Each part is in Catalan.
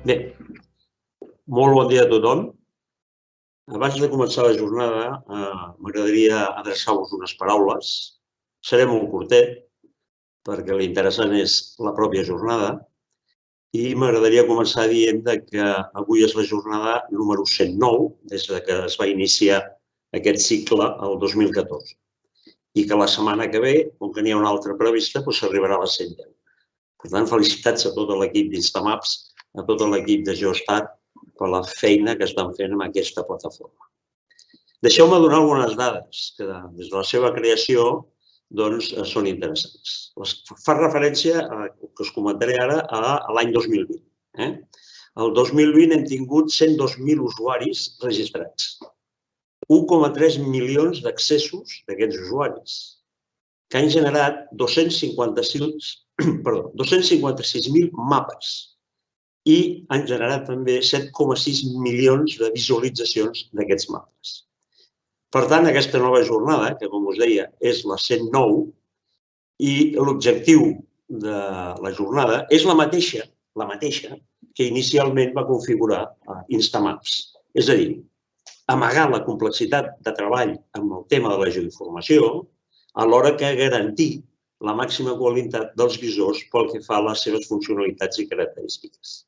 Bé, molt bon dia a tothom. Abans de començar la jornada, m'agradaria adreçar-vos unes paraules. Seré molt curtet, perquè l'interessant és la pròpia jornada. I m'agradaria començar dient que avui és la jornada número 109, des que es va iniciar aquest cicle el 2014. I que la setmana que ve, com que n'hi ha una altra prevista, s'arribarà a la 110. Per tant, felicitats a tot l'equip d'Instamaps, a tot l'equip de Geostat, per la feina que estan fent amb aquesta plataforma. Deixeu-me donar algunes dades que des de la seva creació són interessants. Fa referència, que us comentaré ara, a l'any 2020. El 2020 hem tingut 102.000 usuaris registrats, 1,3 milions d'accessos d'aquests usuaris, que han generat 256.000 mapes i han generat també 7,6 milions de visualitzacions d'aquests mapes. Per tant, aquesta nova jornada, que com us deia és la 109, i l'objectiu de la jornada és la mateixa que inicialment va configurar Instamaps. És a dir, amagar la complexitat de treball amb el tema de la geoinformació, alhora que garantir la màxima qualitat dels visors pel que fa a les seves funcionalitats i característiques.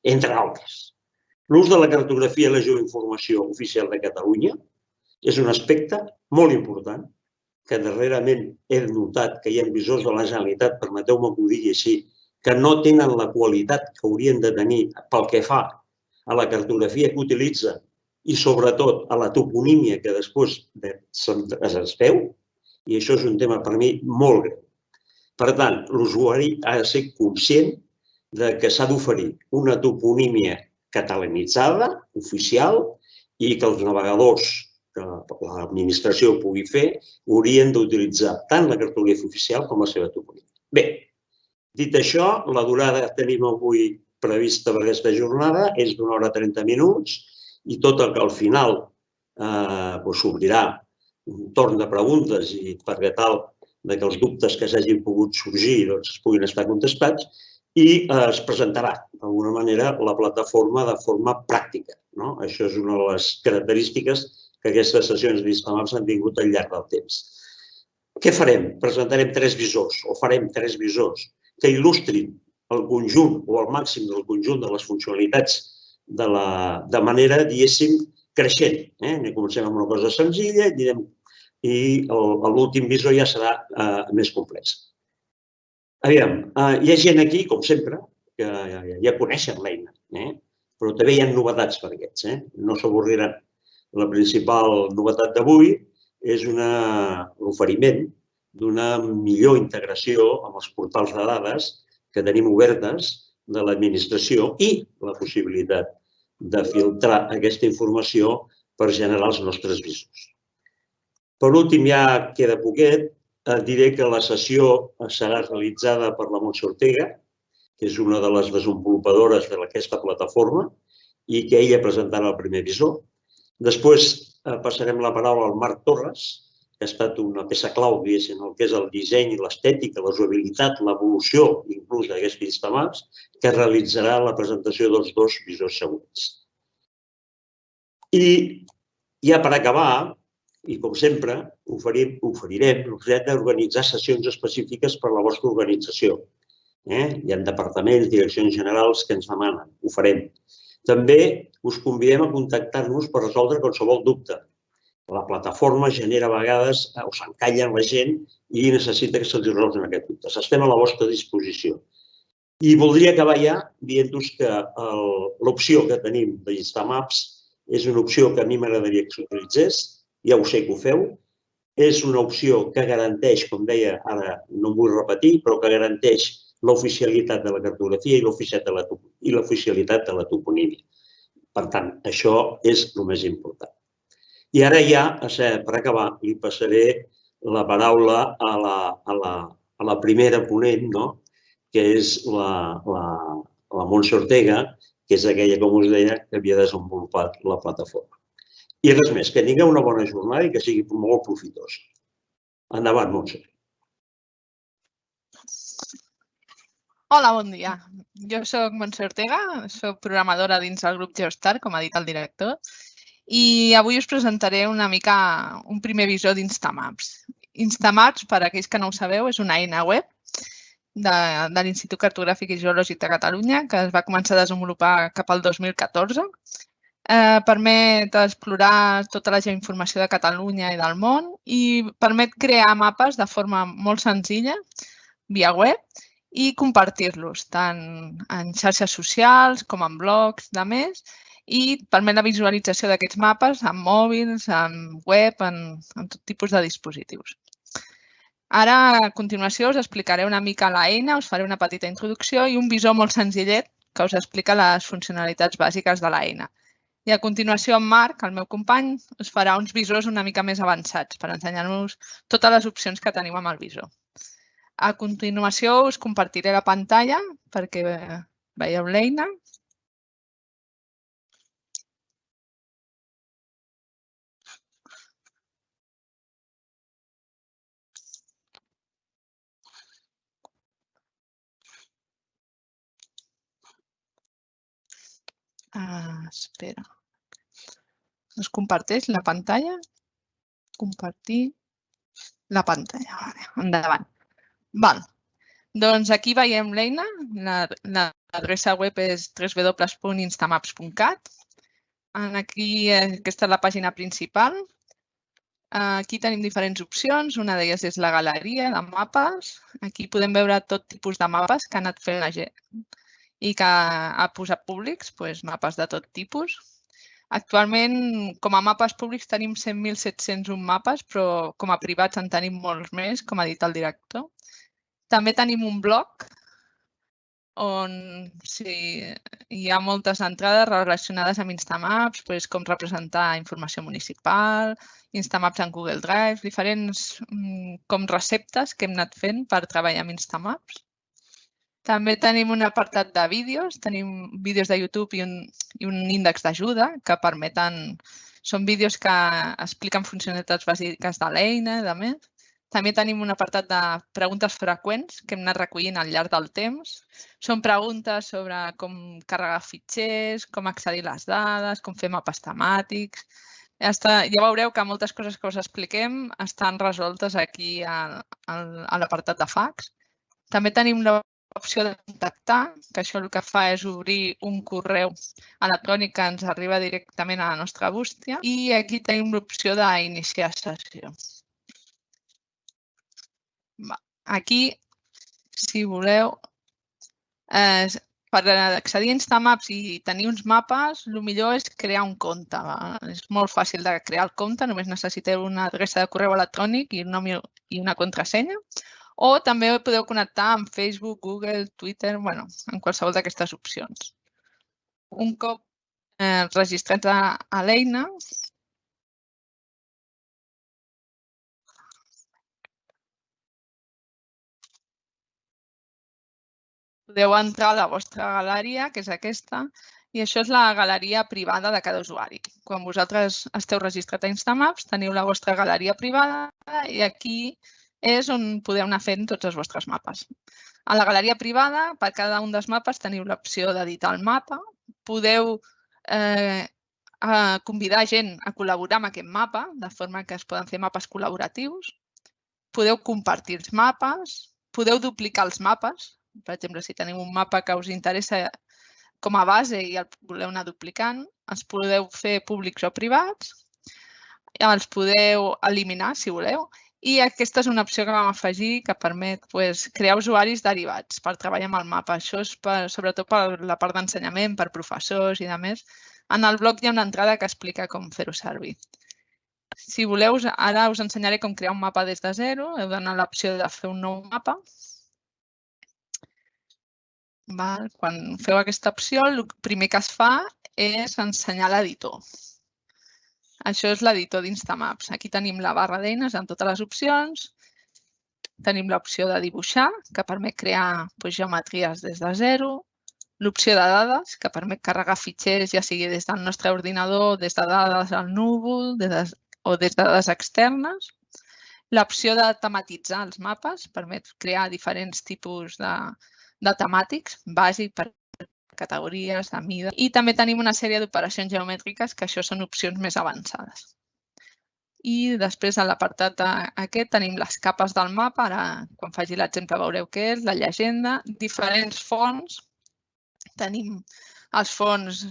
Entre altres, l'ús de la cartografia i la geoinformació oficial de Catalunya és un aspecte molt important que darrerament he notat que hi ha visors de la Generalitat, permeteu-me que ho digui així, que no tenen la qualitat que haurien de tenir pel que fa a la cartografia que utilitzen i sobretot a la toponímia que després es veu, i això és un tema per mi molt greu. Per tant, l'usuari ha de ser conscient que s'ha d'oferir una toponímia catalanitzada, oficial, i que els navegadors que l'administració pugui fer haurien d'utilitzar tant la cartografia oficial com la seva toponímia. Bé, dit això, la durada que tenim avui prevista per aquesta jornada és d'una hora 30 minuts i tot el que al final s'obrirà un torn de preguntes i perquè tal que els dubtes que s'hagin pogut sorgir es puguin estar contestats i es presentarà d'alguna manera la plataforma de forma pràctica. Això és una de les característiques que aquestes sessions d'Instamaps han tingut al llarg del temps. Què farem? Presentarem 3 visors o farem 3 visors que il·lustrin el conjunt o el màxim del conjunt de les funcionalitats de manera, diguéssim, creixent. Comencem amb una cosa senzilla i l'últim visor ja serà més complex. Aviam, hi ha gent aquí, com sempre, que ja coneixen l'eina, però també hi ha novetats per aquests, no s'avorriran. La principal novetat d'avui és l'oferiment d'una millor integració amb els portals de dades que tenim obertes de l'administració i la possibilitat de filtrar aquesta informació per generar els nostres visors. Per últim, ja queda poquet, diré que la sessió serà realitzada per la Montse Ortega, que és una de les desenvolupadores d'aquesta plataforma i que ella presentarà el primer visor. Després passarem la paraula al Marc Torres, que ha estat una peça clau, diguéssim, el que és el disseny i l'estètica, la usabilitat, l'evolució, inclús d'aquests Instamaps, que realitzarà la presentació dels 2 visors següents. I ja per acabar, i com sempre, oferirem l'oportunitat d'organitzar sessions específiques per a la vostra organització. Hi ha departaments, direccions generals que ens demanen, ho farem. També us convidem a contactar-nos per resoldre qualsevol dubte. La plataforma genera a vegades o s'encalla la gent i necessita que se'ls resolguin aquests dubtes. Estem a la vostra disposició. I voldria acabar ja dient-vos que l'opció que tenim d'Instamaps és una opció que a mi m'agradaria que s'utilitzés, ja ho sé que ho feu. És una opció que garanteix, com deia, ara no em vull repetir, però que garanteix l'oficialitat de la cartografia i l'oficialitat de la toponímia. Per tant, això és el més important. I ara ja, per acabar, li passaré la paraula a la primera ponent, que és la Montse Ortega, que és aquella, com us deia, que havia desenvolupat la plataforma. I res més, que tingueu una bona jornada i que sigui molt profitosa. Endavant, Montse. Hola, bon dia. Jo soc Montse Ortega, soc programadora dins del grup Geostar, com ha dit el director, i avui us presentaré una mica un primer visor d'Instamaps. Instamaps, per a aquells que no ho sabeu, és una eina web de l'Institut Cartogràfic i Geològic de Catalunya, que es va començar a desenvolupar cap al 2014. Permet explorar tota la informació de Catalunya i del món i permet crear mapes de forma molt senzilla via web i compartir-los tant en xarxes socials com en blogs, de més, i permet la visualització d'aquests mapes en mòbils, en web, en tot tipus de dispositius. Ara, a continuació, us explicaré una mica l'eina, us faré una petita introducció i un visor molt senzillet que us explica les funcionalitats bàsiques de l'eina. I a continuació, en Marc, el meu company, us farà uns visors una mica més avançats per ensenyar-nos totes les opcions que tenim amb el visor. A continuació, us compartiré la pantalla perquè veieu l'eina. Espera. Us comparteix la pantalla? Compartir la pantalla. Endavant. Val. Doncs aquí veiem l'eina. L'adreça web és www.instamaps.cat. Aquí aquesta és la pàgina principal. Aquí tenim diferents opcions. Una d'elles és la galeria de mapes. Aquí podem veure tot tipus de mapes que ha anat fent la gent i que ha posat públics, mapes de tot tipus. Actualment, com a mapes públics, tenim 100.701 mapes, però com a privats en tenim molts més, com ha dit el director. També tenim un blog on hi ha moltes entrades relacionades amb Instamaps, com representar informació municipal, Instamaps en Google Drive, diferents com receptes que hem anat fent per treballar amb Instamaps. També tenim un apartat de vídeos, tenim vídeos de YouTube i un índex d'ajuda que permeten, són vídeos que expliquen funcionalitats bàsiques de l'eina i de més. També tenim un apartat de preguntes freqüents que hem anat recollint al llarg del temps. Són preguntes sobre com carregar fitxers, com accedir a les dades, com fer mapes temàtics. Ja veureu que moltes coses que us expliquem estan resoltes aquí a l'apartat de fax. També tenim l'opció de contactar, que això el que fa és obrir un correu electrònic que ens arriba directament a la nostra bústia. I aquí tenim l'opció d'iniciar sessió. Aquí, si voleu, per accedir a Instamaps i tenir uns mapes, el millor és crear un compte. És molt fàcil de crear el compte, només necessiteu una adreça de correu electrònic i un nom i una contrasenya. O també podeu connectar amb Facebook, Google, Twitter, en qualsevol d'aquestes opcions. Un cop registrats a l'eina, podeu entrar a la vostra galeria, que és aquesta, i això és la galeria privada de cada usuari. Quan vosaltres esteu registrats a Instamaps, teniu la vostra galeria privada i aquí és on podeu anar fent tots els vostres mapes. A la galeria privada, per cada un dels mapes, teniu l'opció d'editar el mapa. Podeu convidar gent a col·laborar amb aquest mapa, de forma que es poden fer mapes col·laboratius. Podeu compartir els mapes, podeu duplicar els mapes. Per exemple, si teniu un mapa que us interessa com a base i el voleu anar duplicant, els podeu fer públics o privats, els podeu eliminar, si voleu, i aquesta és una opció que vam afegir que permet crear usuaris derivats per treballar amb el mapa. Això és sobretot per la part d'ensenyament, per professors i demés. En el blog hi ha una entrada que explica com fer-ho servir. Si voleu, ara us ensenyaré com crear un mapa des de zero. Heu d'anar a l'opció de fer un nou mapa. Quan feu aquesta opció, el primer que es fa és ensenyar l'editor. Això és l'editor d'Instamaps. Aquí tenim la barra d'eines amb totes les opcions. Tenim l'opció de dibuixar, que permet crear geometries des de zero. L'opció de dades, que permet carregar fitxers, ja sigui des del nostre ordinador, des de dades al núvol o des de dades externes. L'opció de tematitzar els mapes permet crear diferents tipus de temàtics, bàsic per categories, de mida. I també tenim una sèrie d'operacions geomètriques, que això són opcions més avançades. I després a l'apartat aquest tenim les capes del mapa, ara quan faci l'exemple veureu què és, la llegenda, diferents fonts. Tenim els fons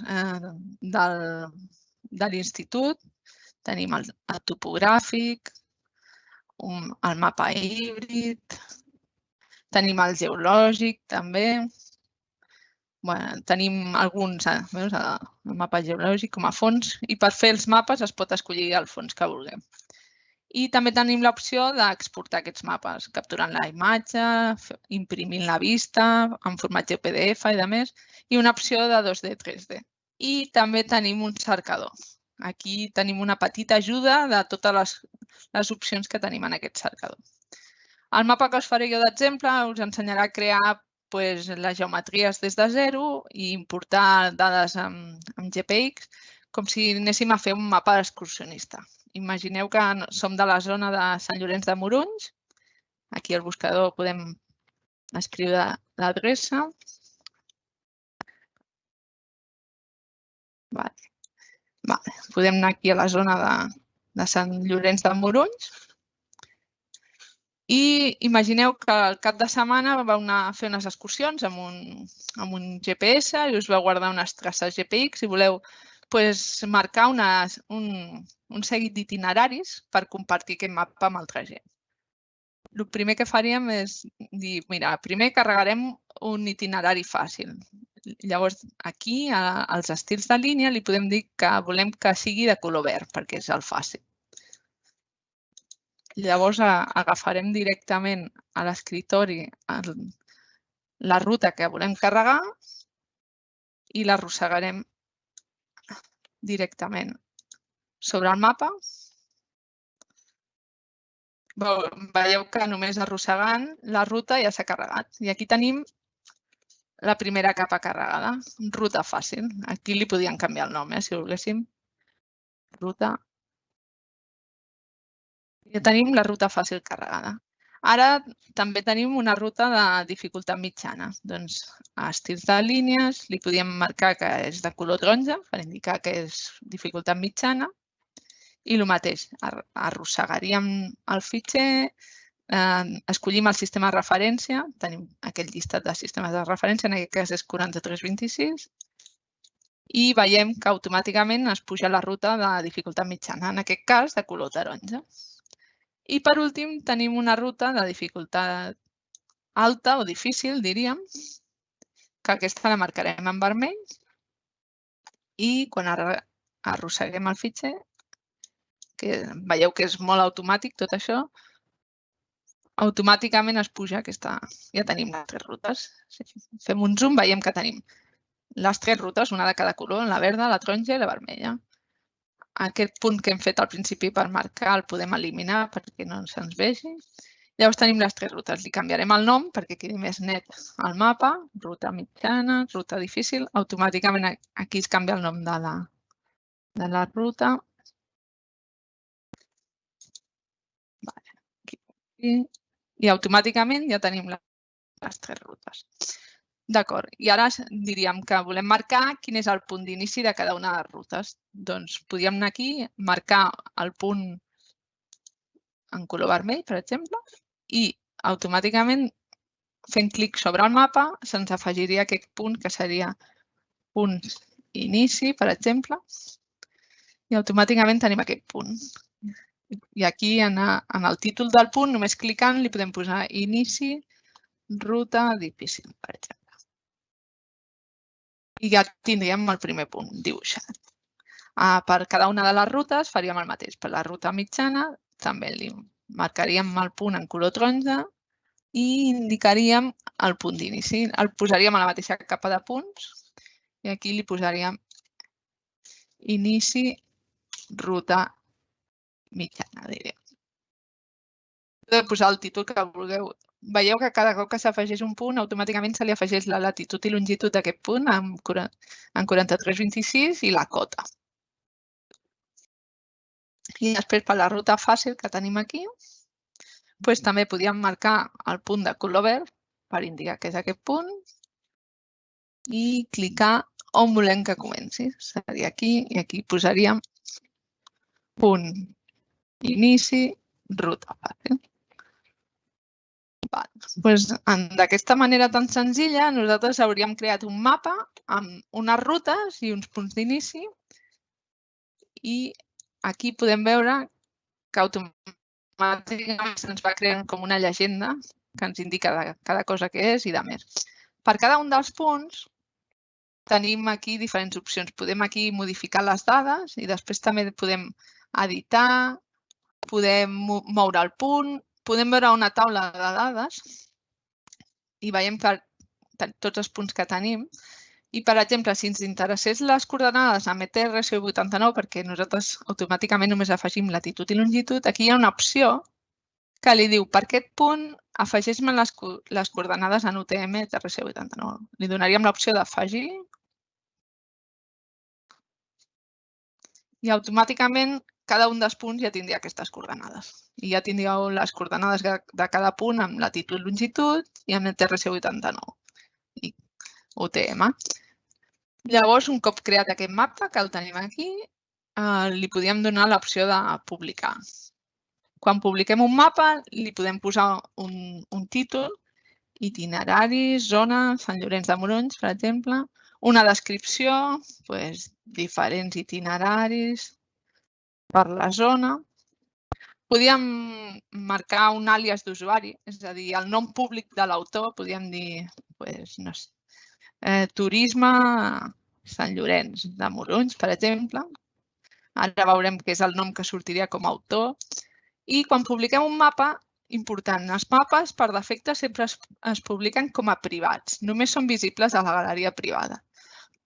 de l'institut, tenim el topogràfic, el mapa híbrid, tenim el geològic també. Tenim alguns, veus, el mapa geològic com a fons, i per fer els mapes es pot escollir el fons que vulguem. I també tenim l'opció d'exportar aquests mapes, capturant la imatge, imprimint la vista, en format PDF i demés, i una opció de 2D, 3D. I també tenim un cercador. Aquí tenim una petita ajuda de totes les opcions que tenim en aquest cercador. El mapa que us faré jo d'exemple us ensenyarà a crear les geometries des de zero i importar dades amb GPX, com si anéssim a fer un mapa d'excursionista. Imagineu que som de la zona de Sant Llorenç de Morunys. Aquí al buscador podem escriure l'adreça. Podem anar aquí a la zona de Sant Llorenç de Morunys. I imagineu que al cap de setmana vau anar a fer unes excursions amb un GPS i us vau guardar unes traces GPX i voleu marcar un seguit d'itineraris per compartir aquest mapa amb altra gent. El primer que faríem és dir, mira, primer carregarem un itinerari fàcil. Llavors, aquí, als estils de línia, li podem dir que volem que sigui de color verd, perquè és el fàcil. Llavors, agafarem directament a l'escriptori la ruta que volem carregar i l'arrossegarem directament sobre el mapa. Veieu que només arrossegant la ruta ja s'ha carregat. I aquí tenim la primera capa carregada, ruta fàcil. Aquí li podíem canviar el nom, si volguéssim. Ruta. Ja tenim la ruta fàcil carregada. Ara també tenim una ruta de dificultat mitjana. Doncs a estils de línies li podíem marcar que és de color taronja per indicar que és dificultat mitjana. I el mateix, arrossegaríem el fitxer, escollim el sistema de referència, tenim aquest llistat de sistemes de referència, en aquest cas és 4326, i veiem que automàticament es puja la ruta de dificultat mitjana, en aquest cas de color taronja. I per últim tenim una ruta de dificultat alta o difícil, diríem, que aquesta la marcarem en vermell i quan arrosseguem el fitxer, que veieu que és molt automàtic tot això, automàticament es puja aquesta. Ja tenim les tres rutes. Si fem un zoom, veiem que tenim les tres rutes, una de cada color, la verda, la taronja i la vermella. Aquest punt que hem fet al principi per marcar el podem eliminar perquè no se'ns vegi. Llavors tenim les tres rutes. Li canviarem el nom perquè quedi més net el mapa. Ruta mitjana, ruta difícil. Automàticament aquí es canvia el nom de la ruta. I automàticament ja tenim les tres rutes. D'acord, i ara diríem que volem marcar quin és el punt d'inici de cada una de les rutes. Doncs podríem anar aquí, marcar el punt en color vermell, per exemple, i automàticament, fent clic sobre el mapa, se'ns afegiria aquest punt que seria punt inici, per exemple, i automàticament tenim aquest punt. I aquí, en el títol del punt, només clicant, li podem posar inici, ruta difícil, per exemple. I ja tindríem el primer punt dibuixat. Per cada una de les rutes faríem el mateix. Per la ruta mitjana també li marcaríem el punt en color taronja i indicaríem el punt d'inici. El posaríem a la mateixa capa de punts i aquí li posaríem inici, ruta mitjana, diríem. Podeu posar el títol que vulgueu. Veieu que cada cop que s'afegeix un punt, automàticament se li afegeix la latitud i longitud d'aquest punt en 4326 i la cota. I després, per la ruta fàcil que tenim aquí, també podíem marcar el punt de color verd per indicar que és aquest punt i clicar on volem que comenci. Seria aquí i aquí posaríem punt inici, ruta fàcil. D'aquesta manera tan senzilla, nosaltres hauríem creat un mapa amb unes rutes i uns punts d'inici i aquí podem veure que automàticament se'ns va creant com una llegenda que ens indica cada cosa que és i de més. Per cada un dels punts tenim aquí diferents opcions. Podem aquí modificar les dades i després també podem editar, podem moure el punt, podem veure una taula de dades i veiem tots els punts que tenim. I, per exemple, si ens interessés les coordenades amb ETRC89, perquè nosaltres automàticament només afegim latitud i longitud, aquí hi ha una opció que li diu per aquest punt afegeix-me les coordenades en UTM ETRC89. Li donaríem l'opció d'afegir i automàticament cada un dels punts ja tindria aquestes coordenades. I ja tindríeu les coordenades de cada punt amb latitud i longitud i amb ETRC89 i UTM. Llavors, un cop creat aquest mapa, que el tenim aquí, li podíem donar l'opció de publicar. Quan publiquem un mapa, li podem posar un títol, itinerari, zona, Sant Llorenç de Morunys, per exemple, una descripció, diferents itineraris per la zona. Podíem marcar un àlies d'usuari, és a dir, el nom públic de l'autor, podíem dir, no sé, turisme Sant Llorenç de Morunys, per exemple. Ara veurem què és el nom que sortiria com a autor. I quan publiquem un mapa, important, els mapes per defecte sempre es publiquen com a privats. Només són visibles a la galeria privada.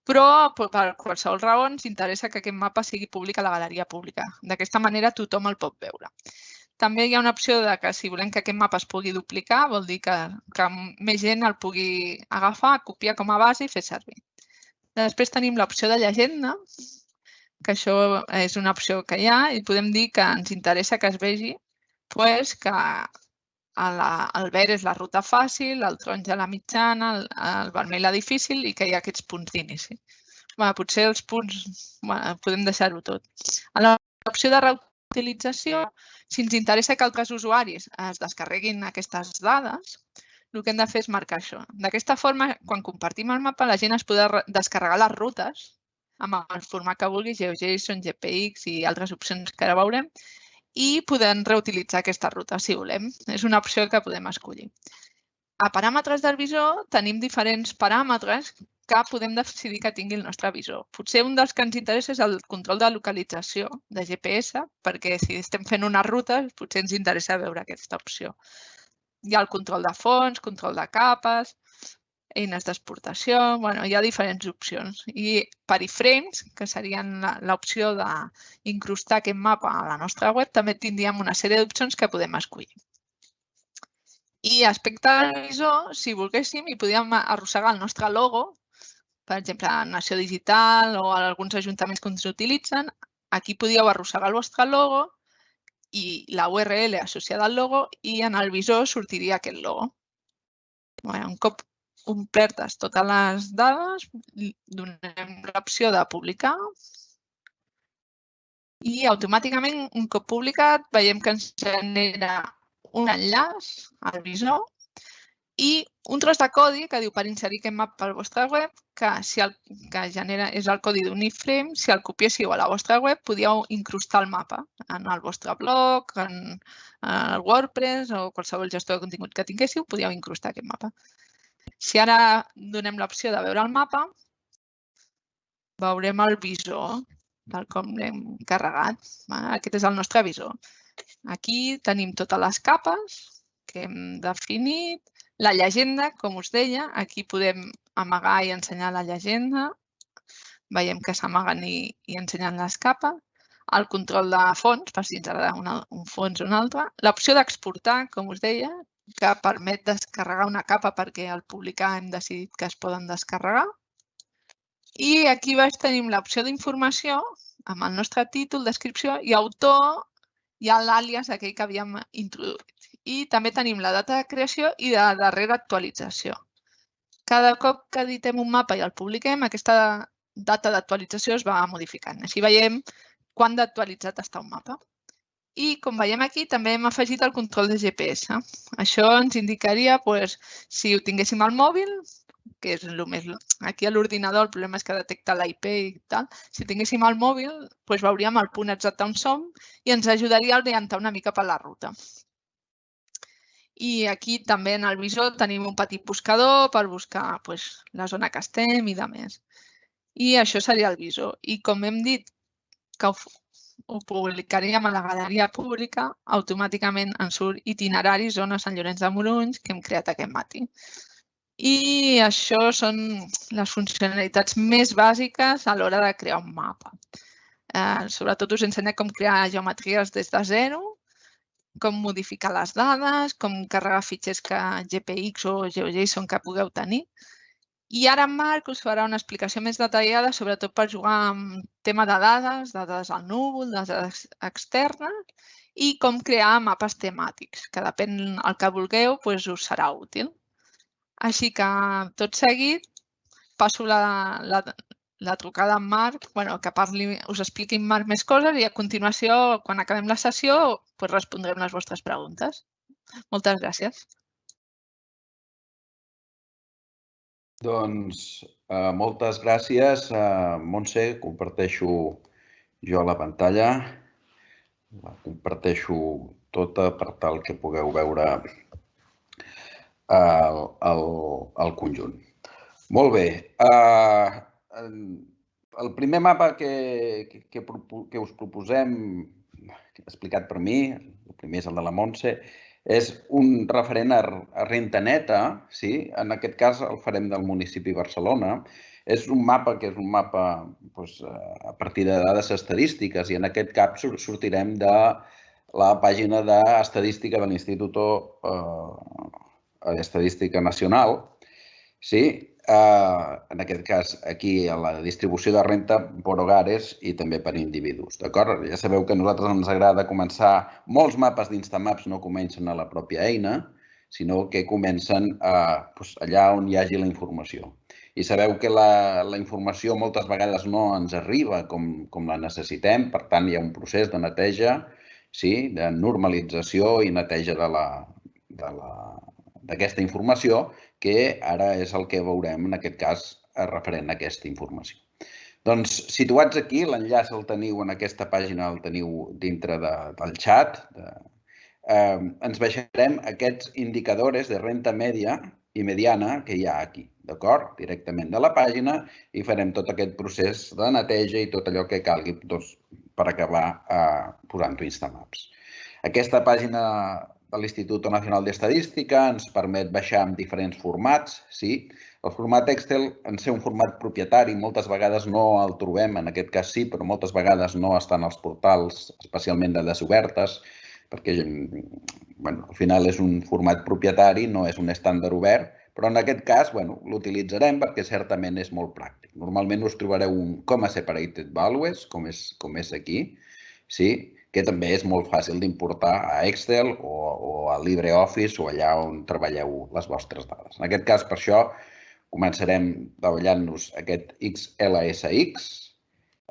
Però per qualsevol raó ens interessa que aquest mapa sigui públic a la galeria pública. D'aquesta manera tothom el pot veure. També hi ha una opció que si volem que aquest mapa es pugui duplicar, vol dir que més gent el pugui agafar, copiar com a base i fer servir. Després tenim l'opció de llegenda, que això és una opció que hi ha i podem dir que ens interessa que es vegi que el verd és la ruta fàcil, el taronja la mitjana, el vermell la difícil i que hi ha aquests punts d'inici. Potser els punts podem deixar-ho tot. A l'opció de reutilització, si ens interessa que altres usuaris es descarreguin aquestes dades, el que hem de fer és marcar això. D'aquesta forma, quan compartim el mapa, la gent es podrà descarregar les rutes amb el format que vulgui, GeoJSON, GPX i altres opcions que ara veurem, i podem reutilitzar aquesta ruta si volem. És una opció que podem escollir. A paràmetres del visor tenim diferents paràmetres que podem decidir que tingui el nostre visor. Potser un dels que ens interessa és el control de localització de GPS, perquè si estem fent una ruta potser ens interessa veure aquesta opció. Hi ha el control de fons, control de capes, eines d'exportació, hi ha diferents opcions. I periframes, que serien l'opció d'incrustar aquest mapa a la nostra web, també tindríem una sèrie d'opcions que podem escollir. I aspecte del visor, si volguéssim, hi podíem arrossegar el nostre logo, per exemple, Nació Digital o alguns ajuntaments que ens utilitzen. Aquí podíeu arrossegar el vostre logo i la URL associada al logo i en el visor sortiria aquest logo. Un cop completes totes les dades, donem l'opció de publicar i automàticament, un cop publicat, veiem que ens genera un enllaç al visor i un tros de codi que diu per inserir aquest mapa al vostre web, que genera és el codi d'un iframe. Si el copiéssiu a la vostra web, podíeu incrustar el mapa en el vostre blog, en el WordPress o qualsevol gestor de contingut que tinguéssiu, podíeu incrustar aquest mapa. Si ara donem l'opció de veure el mapa, veurem el visor, tal com l'hem carregat. Aquest és el nostre visor. Aquí tenim totes les capes que hem definit. La llegenda, com us deia, aquí podem amagar i ensenyar la llegenda. Veiem que s'amaguen i ensenyen les capes. El control de fons, per si ens agrada un fons o un altre. L'opció d'exportar, com us deia, que permet descarregar una capa perquè al publicar hem decidit que es poden descarregar. I aquí baix tenim l'opció d'informació amb el nostre títol, descripció i autor i l'àlies aquell que havíem introduït. i també tenim la data de creació i de darrera actualització. Cada cop que editem un mapa i el publiquem, aquesta data d'actualització es va modificant. Així veiem quan d'actualitzat està un mapa. I com veiem aquí, també hem afegit el control de GPS. Això ens indicaria si ho tinguéssim al mòbil, que és el més... Aquí a l'ordinador el problema és que detecta l'IP i tal. Si tinguéssim al mòbil, veuríem el punt exacte on som i ens ajudaria a orientar una mica per la ruta. I aquí també en el visor tenim un petit buscador per buscar la zona que estem i de més. I això seria el visor. I com hem dit que ho publicaríem a la galeria pública, automàticament ens surt itinerari zona Sant Llorenç de Morunys que hem creat aquest matí. I això són les funcionalitats més bàsiques a l'hora de crear un mapa. Sobretot us ensenya com crear geometries des de zero, com modificar les dades, com carregar fitxers GPX o GeoJSON que pugueu tenir. I ara en Marc us farà una explicació més detallada, sobretot per jugar amb tema de dades al núvol, dades externes, i com crear mapes temàtics, que depèn del que vulgueu, us serà útil. Així que, tot seguit, passo la trucada a en Marc, que us expliqui en Marc més coses i a continuació, quan acabem la sessió, respondrem les vostres preguntes. Moltes gràcies. Doncs moltes gràcies, Montse. Comparteixo jo la pantalla. La comparteixo tota per tal que pugueu veure el conjunt. Molt bé. El primer mapa que us proposem, explicat per mi, el primer és el de la Montse, és un referent a renda neta, en aquest cas el farem del municipi de Barcelona. És un mapa que és un mapa a partir de dades estadístiques i en aquest cas sortirem de la pàgina d'estadística de l'Institut Estadística Nacional. En aquest cas, aquí, a la distribució de renda per hogares i també per individus. Ja sabeu que a nosaltres ens agrada començar, molts mapes d'Instamaps no comencen a la pròpia eina, sinó que comencen allà on hi hagi la informació. I sabeu que la informació moltes vegades no ens arriba com la necessitem, per tant, hi ha un procés de neteja, de normalització i neteja d'aquesta informació, que ara és el que veurem, en aquest cas, referent a aquesta informació. Doncs, situats aquí, l'enllaç el teniu en aquesta pàgina, el teniu dintre del xat. Ens baixarem aquests indicadors de renda mèdia i mediana que hi ha aquí, d'acord? Directament de la pàgina i farem tot aquest procés de neteja i tot allò que calgui per acabar posant-ho a Instamaps. Aquesta pàgina de l'Institut Nacional d'Estadística ens permet baixar en diferents formats. El format Excel, en ser un format propietari, moltes vegades no el trobem, en aquest cas sí, però moltes vegades no estan als portals, especialment de dades obertes, perquè al final és un format propietari, no és un estàndard obert, però en aquest cas l'utilitzarem perquè certament és molt pràctic. Normalment us trobareu un Comma Separated Values, com és aquí, que també és molt fàcil d'importar a Excel o a LibreOffice o allà on treballeu les vostres dades. En aquest cas, per això, començarem treballant-nos aquest XLSX.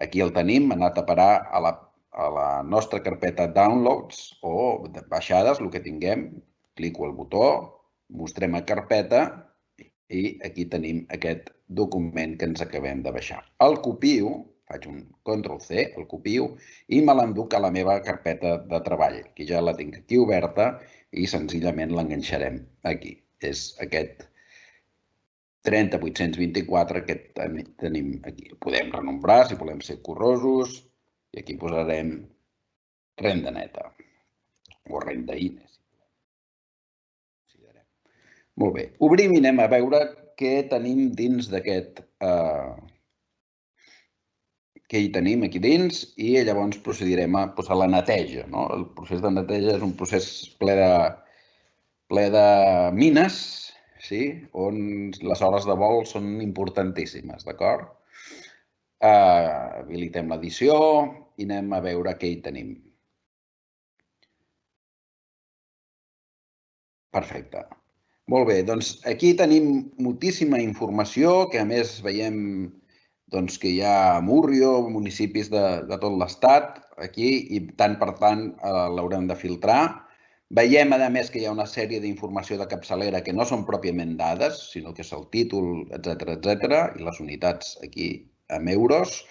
Aquí el tenim, anat a parar a la nostra carpeta Downloads o baixades, el que tinguem. Clico el botó, mostrem a carpeta i aquí tenim aquest document que ens acabem de baixar. El copio, faig un Ctrl+C, el copio i me l'enduc a la meva carpeta de treball, que ja la tinc aquí oberta i senzillament l'enganxarem aquí. És aquest 30824 que tenim aquí. Podem renombrar, si volem ser currosos, i aquí posarem renda neta o renda INE. Molt bé. Obrim i anem a veure què tenim dins d'aquest... Què hi tenim aquí dins i llavors procedirem a la neteja. El procés de neteja és un procés ple de mines, on les hores de vol són importantíssimes, d'acord? Habilitem l'edició i anem a veure què hi tenim. Perfecte. Molt bé, doncs aquí tenim moltíssima informació, que a més veiem que hi ha Múrrio, municipis de tot l'estat aquí, i tant per tant l'haurem de filtrar. Veiem, a més, que hi ha una sèrie d'informació de capçalera que no són pròpiament dades, sinó que és el títol, etc., i les unitats aquí en euros.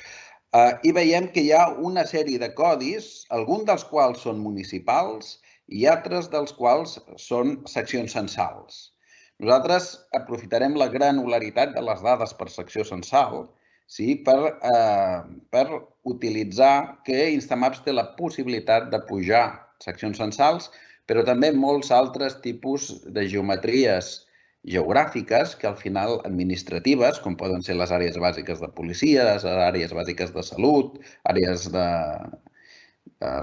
I veiem que hi ha una sèrie de codis, alguns dels quals són municipals i altres dels quals són seccions censals. Nosaltres aprofitarem la granularitat de les dades per secció censal per utilitzar que Instamaps té la possibilitat de pujar seccions censals, però també molts altres tipus de geometries geogràfiques que al final administratives, com poden ser les àrees bàsiques de policia, les àrees bàsiques de salut, àrees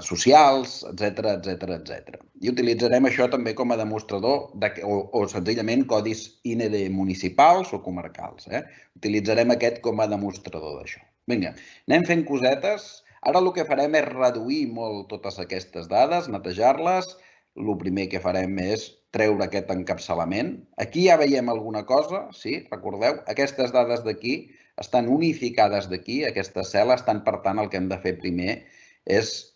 socials, etc. I utilitzarem això també com a demostrador o senzillament codis INED municipals o comarcals. Utilitzarem aquest com a demostrador d'això. Vinga, anem fent cosetes. Ara el que farem és reduir molt totes aquestes dades, netejar-les. El primer que farem és treure aquest encapçalament. Aquí ja veiem alguna cosa, sí? Recordeu? Aquestes dades d'aquí estan unificades d'aquí, aquestes cel·les. Per tant, el que hem de fer primer és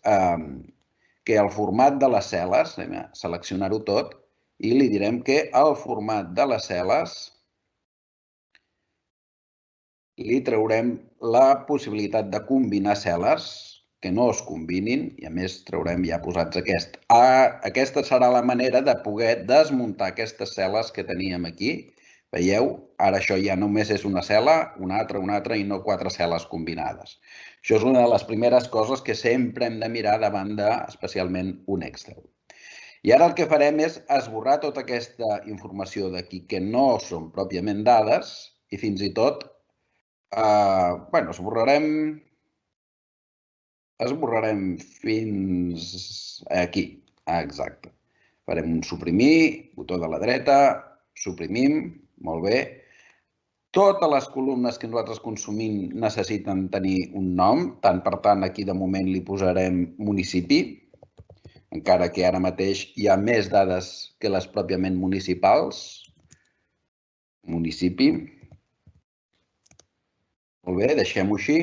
que el format de les cel·les, seleccionar-ho tot, i li direm que el format de les cel·les li traurem la possibilitat de combinar cel·les, que no es combinin, i a més traurem ja posats aquest. Aquesta serà la manera de poder desmuntar aquestes cel·les que teníem aquí. Veieu? Ara això ja només és una cel·la, una altra, i no 4 cel·les combinades. Això és una de les primeres coses que sempre hem de mirar davant de, especialment, un Excel. I ara el que farem és esborrar tota aquesta informació d'aquí que no són pròpiament dades i fins i tot, esborrarem fins aquí. Exacte. Farem un suprimir, botó de la dreta, suprimim, molt bé. Totes les columnes que nosaltres consumim necessiten tenir un nom, per tant, aquí de moment li posarem municipi, encara que ara mateix hi ha més dades que les pròpiament municipals. Municipi. Molt bé, deixem-ho així.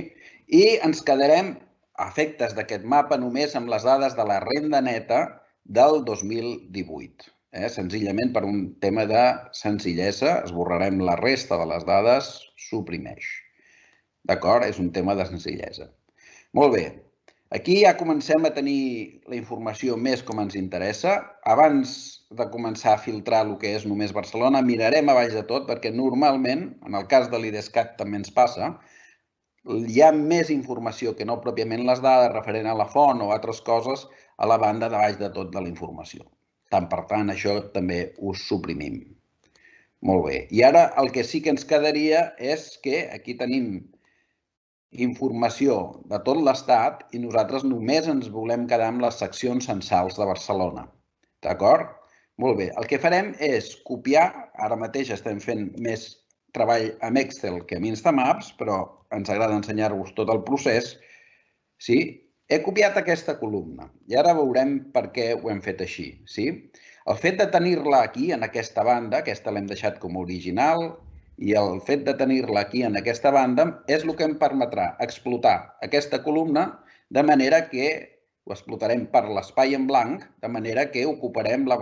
I ens quedarem, a efectes d'aquest mapa, només amb les dades de la renda neta del 2018. Senzillament per un tema de senzillesa, esborrarem la resta de les dades, suprimeix. D'acord? És un tema de senzillesa. Molt bé. Aquí ja comencem a tenir la informació més com ens interessa. Abans de començar a filtrar el que és només Barcelona, mirarem a baix de tot, perquè normalment, en el cas de l'IDESCAT també ens passa, hi ha més informació que no pròpiament les dades referent a la font o altres coses a la banda de baix de tot de la informació. Per tant, això també ho suprimim. Molt bé. I ara el que sí que ens quedaria és que aquí tenim informació de tot l'estat i nosaltres només ens volem quedar amb les seccions censals de Barcelona. D'acord? Molt bé. El que farem és copiar, ara mateix estem fent més treball amb Excel que amb Instamaps, però ens agrada ensenyar-vos tot el procés. Sí? He copiat aquesta columna i ara veurem per què ho hem fet així. El fet de tenir-la aquí, en aquesta banda, aquesta l'hem deixat com a original, i el fet de tenir-la aquí, en aquesta banda, és el que em permetrà explotar aquesta columna de manera que ho explotarem per l'espai en blanc, de manera que ocuparem la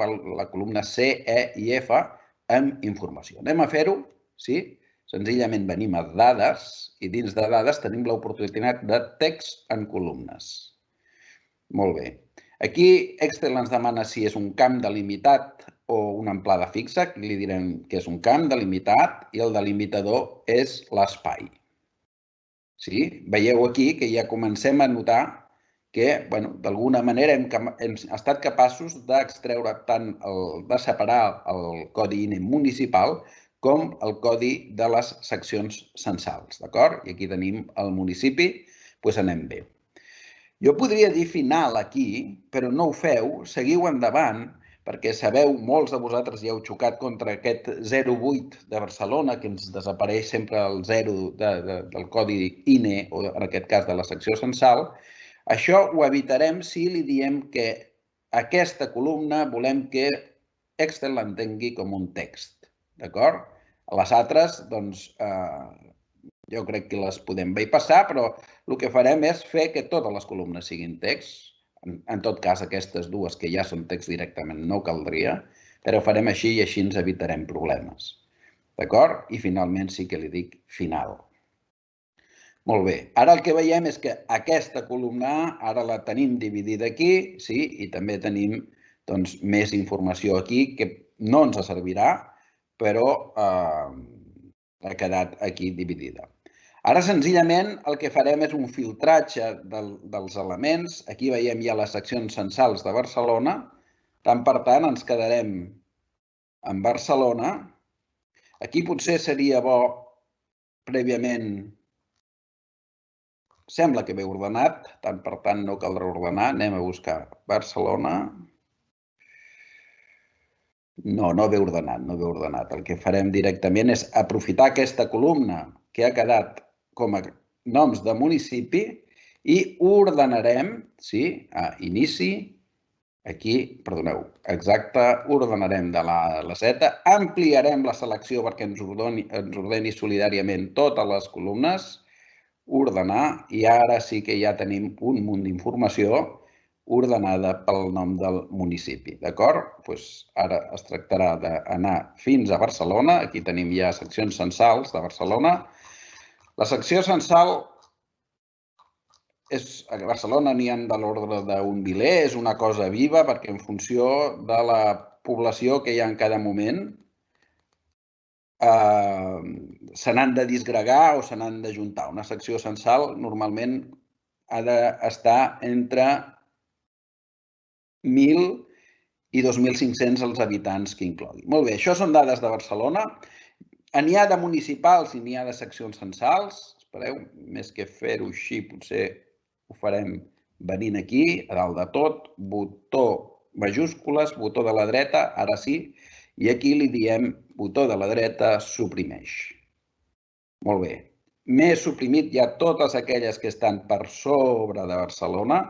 columna C, E i F amb informació. Anem a fer-ho, sí? Senzillament venim a dades i dins de dades tenim l'oportunitat de text en columnes. Molt bé. Aquí Excel ens demana si és un camp delimitat o una amplada fixa. Aquí li direm que és un camp delimitat i el delimitador és l'espai. Veieu aquí que ja comencem a notar que, d'alguna manera, hem estat capaços d'extreure tant, de separar el codi INE municipal com el codi de les seccions censals, d'acord? I aquí tenim el municipi, doncs anem bé. Jo podria dir final aquí, però no ho feu, seguiu endavant, perquè sabeu, molts de vosaltres ja heu xocat contra aquest 08 de Barcelona, que ens desapareix sempre el 0 del codi INE, o en aquest cas de la secció censal. Això ho evitarem si li diem que aquesta columna volem que Excel l'entengui com un text, d'acord? Les altres, doncs, jo crec que les podem bypassar, però el que farem és fer que totes les columnes siguin text. En tot cas, aquestes dues que ja són text directament no caldria, però ho farem així i així ens evitarem problemes. D'acord? I finalment sí que li dic final. Molt bé. Ara el que veiem és que aquesta columna A ara la tenim dividida aquí, sí, i també tenim més informació aquí que no ens servirà, però ha quedat aquí dividida. Ara, senzillament, el que farem és un filtratge dels elements. Aquí veiem ja les seccions censals de Barcelona. Tant per tant, ens quedarem en Barcelona. Aquí potser seria bo, prèviament, sembla que ve ordenat, tant per tant no caldrà ordenar. Anem a buscar Barcelona. No ve ordenat, no ve ordenat. El que farem directament és aprofitar aquesta columna que ha quedat com a noms de municipi i ordenarem, sí, a inici, aquí, perdoneu, exacte, ordenarem de la A a la Z, ampliarem la selecció perquè ens ordeni solidàriament totes les columnes, ordenar, i ara sí que ja tenim un munt d'informació ordenada pel nom del municipi, d'acord? Doncs ara es tractarà d'anar fins a Barcelona, aquí tenim ja seccions censals de Barcelona. La secció censal, a Barcelona n'hi ha de l'ordre d'un miler, és una cosa viva perquè en funció de la població que hi ha en cada moment se n'han de disgregar o se n'han d'ajuntar. Una secció censal normalment ha d'estar entre 1.000 i 2.500 els habitants que inclogui. Molt bé, això són dades de Barcelona. N'hi ha de municipals i n'hi ha de seccions censals. Espereu, més que fer-ho així, potser ho farem venint aquí, a dalt de tot, botó majúscules, botó de la dreta, ara sí, i aquí li diem botó de la dreta, suprimeix. Molt bé. M'he suprimit ja totes aquelles que estan per sobre de Barcelona.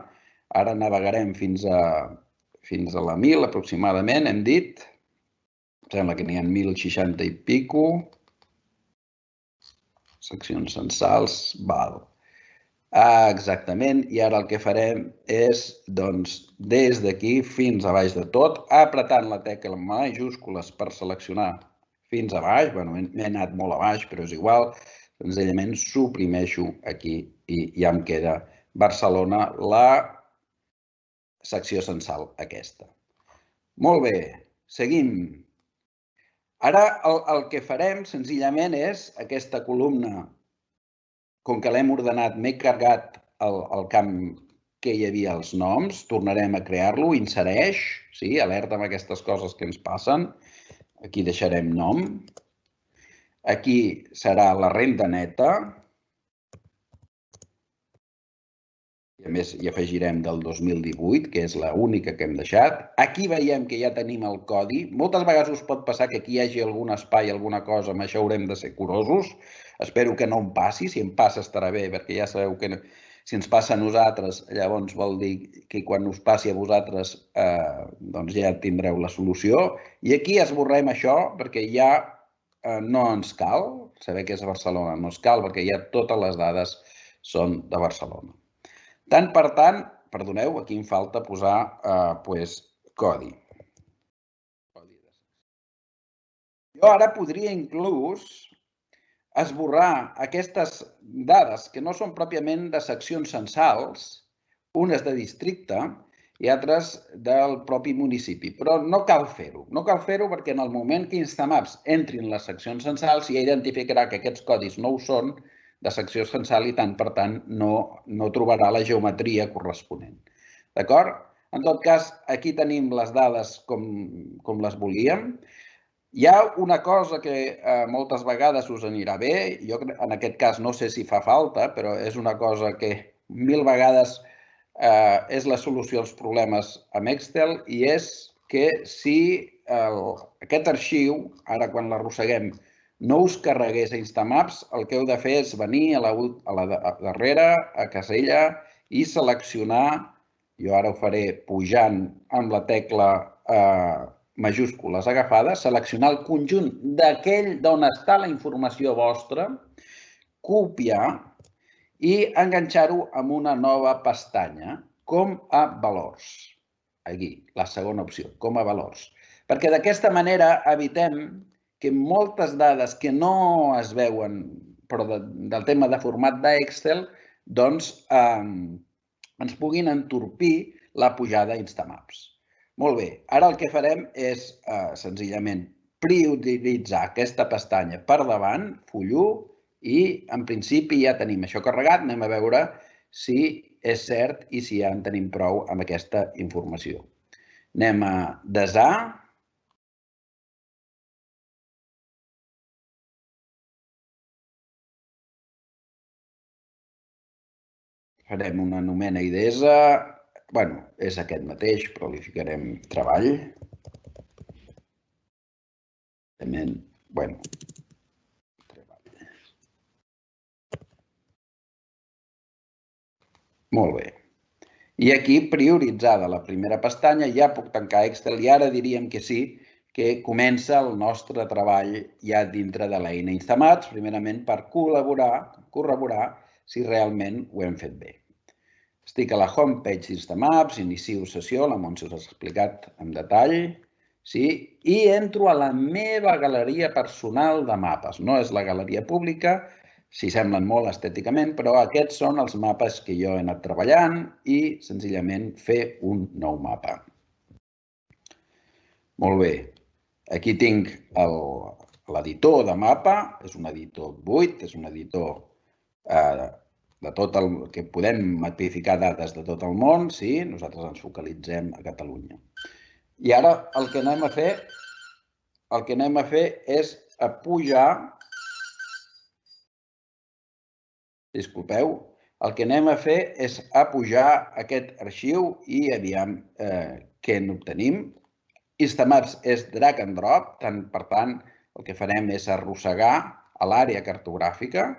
Ara navegarem fins a la 1.000 aproximadament, hem dit. Sembla que n'hi ha 1.060 i pico. Seccions censals, val. Exactament, i ara el que farem és, doncs, des d'aquí fins a baix de tot, apretant la tecla majúscules per seleccionar fins a baix. Bé, m'he anat molt a baix, però és igual. Senzillament suprimeixo aquí i ja em queda Barcelona, la secció censal aquesta. Molt bé, seguim. Ara el que farem senzillament és aquesta columna, com que l'hem ordenat, m'he carregat el camp que hi havia els noms, tornarem a crear-lo, insereix, sí, alerta amb aquestes coses que ens passen. Aquí deixarem nom. Aquí serà la renda neta. I a més hi afegirem del 2018, que és l'única que hem deixat. Aquí veiem que ja tenim el codi. Moltes vegades us pot passar que aquí hi hagi algun espai, alguna cosa, amb això haurem de ser curosos. Espero que no em passi. Si em passa estarà bé, perquè ja sabeu que si ens passa a nosaltres, llavors vol dir que quan us passi a vosaltres doncs ja tindreu la solució. I aquí esborrem això perquè ja no ens cal saber que és a Barcelona. No ens cal perquè ja totes les dades són de Barcelona. Tant per tant, perdoneu, aquí em falta posar codi. Jo ara podria inclús esborrar aquestes dades que no són pròpiament de seccions censals, unes de districte i altres del propi municipi, però no cal fer-ho. No cal fer-ho perquè en el moment que Instamaps entri en les seccions censals ja identificarà que aquests codis no ho són de secció censal i tant, per tant, no trobarà la geometria corresponent. D'acord? En tot cas, aquí tenim les dades com les volíem. Hi ha una cosa que moltes vegades us anirà bé, jo en aquest cas no sé si fa falta, però és una cosa que 1000 vegades és la solució als problemes amb Excel i és que si aquest arxiu, ara quan l'arrosseguem, no us carregués a Instamaps, el que heu de fer és venir a la darrere, a casella, i seleccionar, jo ara ho faré pujant amb la tecla majúscules agafades, seleccionar el conjunt d'aquell d'on està la informació vostra, copiar i enganxar-ho amb una nova pestanya, com a valors. Aquí, la segona opció, com a valors. Perquè d'aquesta manera evitem que moltes dades que no es veuen, però del tema de format d'Excel, doncs ens puguin entorpir la pujada a Instamaps. Molt bé, ara el que farem és senzillament prioritzar aquesta pestanya per davant, full 1, i en principi ja tenim això carregat. Anem a veure si és cert i si ja en tenim prou amb aquesta informació. Anem a desar. Farem una nomena IDESA. Bueno, és aquest mateix, però li ficarem treball. Bueno, treball. Molt bé. I aquí, prioritzada la primera pestanya, ja puc tancar Excel i ara diríem que sí, que comença el nostre treball ja dintre de l'eina Instamaps, primerament per corroborar si realment ho hem fet bé. Estic a la homepage d'Instamaps, inicio sessió, la Montse us ha explicat en detall, i entro a la meva galeria personal de mapes. No és la galeria pública, s'hi semblen molt estèticament, però aquests són els mapes que jo he anat treballant i senzillament fer un nou mapa. Molt bé, aquí tinc l'editor de mapa, és un editor buit, és un editor de tot el que podem mapificar dades de tot el món, sí, nosaltres ens focalitzem a Catalunya. I ara el que anem a fer és pujar, disculpeu, el que anem a fer és pujar aquest arxiu i aviam què n'obtenim. Instamaps és drag and drop, per tant, el que farem és arrossegar a l'àrea cartogràfica,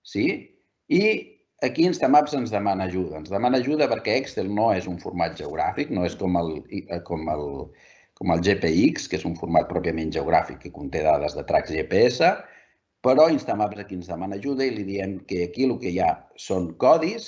sí, i aquí Instamaps ens demana ajuda. Ens demana ajuda perquè Excel no és un format geogràfic, no és com el GPX, que és un format pròpiament geogràfic que conté dades de tracks GPS, però Instamaps aquí ens demana ajuda i li diem que aquí el que hi ha són codis.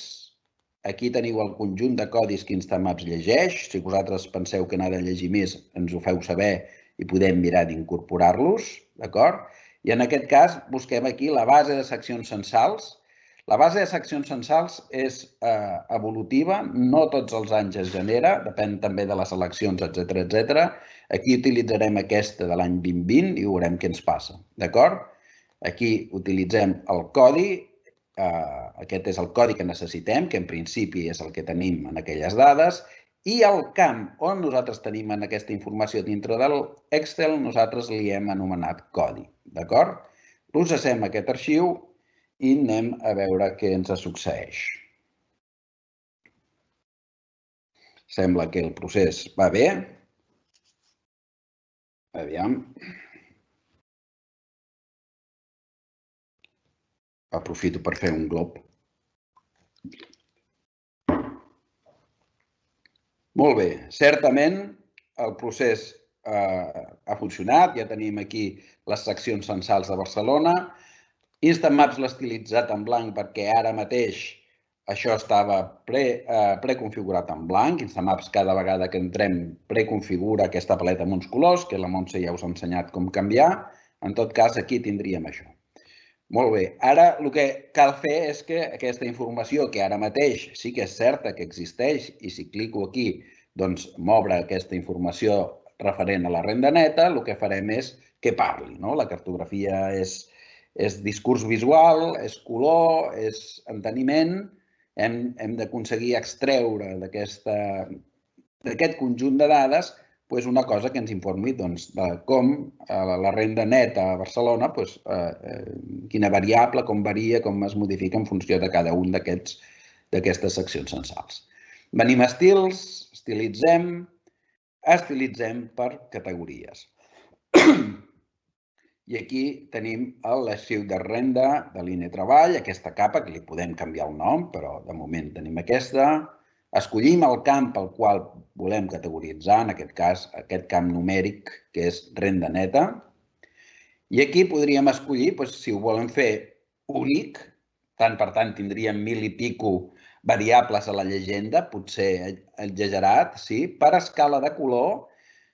Aquí teniu el conjunt de codis que Instamaps llegeix. Si vosaltres penseu que n'ha de llegir més, ens ho feu saber i podem mirar d'incorporar-los, d'acord? I en aquest cas busquem aquí la base de seccions censals. La base de seccions censals és evolutiva, no tots els anys es genera, depèn també de les eleccions, etc. Aquí utilitzarem aquesta de l'any 2020 i veurem què ens passa, d'acord? Aquí utilitzem el codi, aquest és el codi que necessitem, que en principi és el que tenim en aquelles dades, i el camp on nosaltres tenim en aquesta informació dintre de l'Excel, nosaltres li hem anomenat codi, d'acord? Processem aquest arxiu i anem a veure què ens succeeix. Sembla que el procés va bé. Aviam. Aprofito per fer un glob. Molt bé, certament el procés ha funcionat, ja tenim aquí les seccions censals de Barcelona. Instamaps l'ha estilitzat en blanc perquè ara mateix això estava preconfigurat en blanc. Instamaps cada vegada que entrem preconfigura aquesta paleta amb uns colors, que la Montse ja us ha ensenyat com canviar. En tot cas, aquí tindríem això. Molt bé, ara el que cal fer és que aquesta informació que ara mateix sí que és certa que existeix i si clico aquí doncs m'obre aquesta informació referent a la renda neta, el que farem és que parli. La cartografia és discurs visual, és color, és enteniment. Hem d'aconseguir extreure d'aquest conjunt de dades una cosa que ens informi de com la renda neta a Barcelona, quina variable, com varia, com es modifica en funció de cada un d'aquestes seccions censals. Venim a estils, estilitzem per categories. I aquí tenim l'arxiu de renda de línia de treball, aquesta capa, que li podem canviar el nom, però de moment tenim aquesta. escollim el camp al qual volem categoritzar, en aquest cas, aquest camp numèric, que és renda neta. I aquí podríem escollir, si ho volem fer únic, tant per tant tindríem 1000 i pico variables a la llegenda, potser exagerat, per escala de color,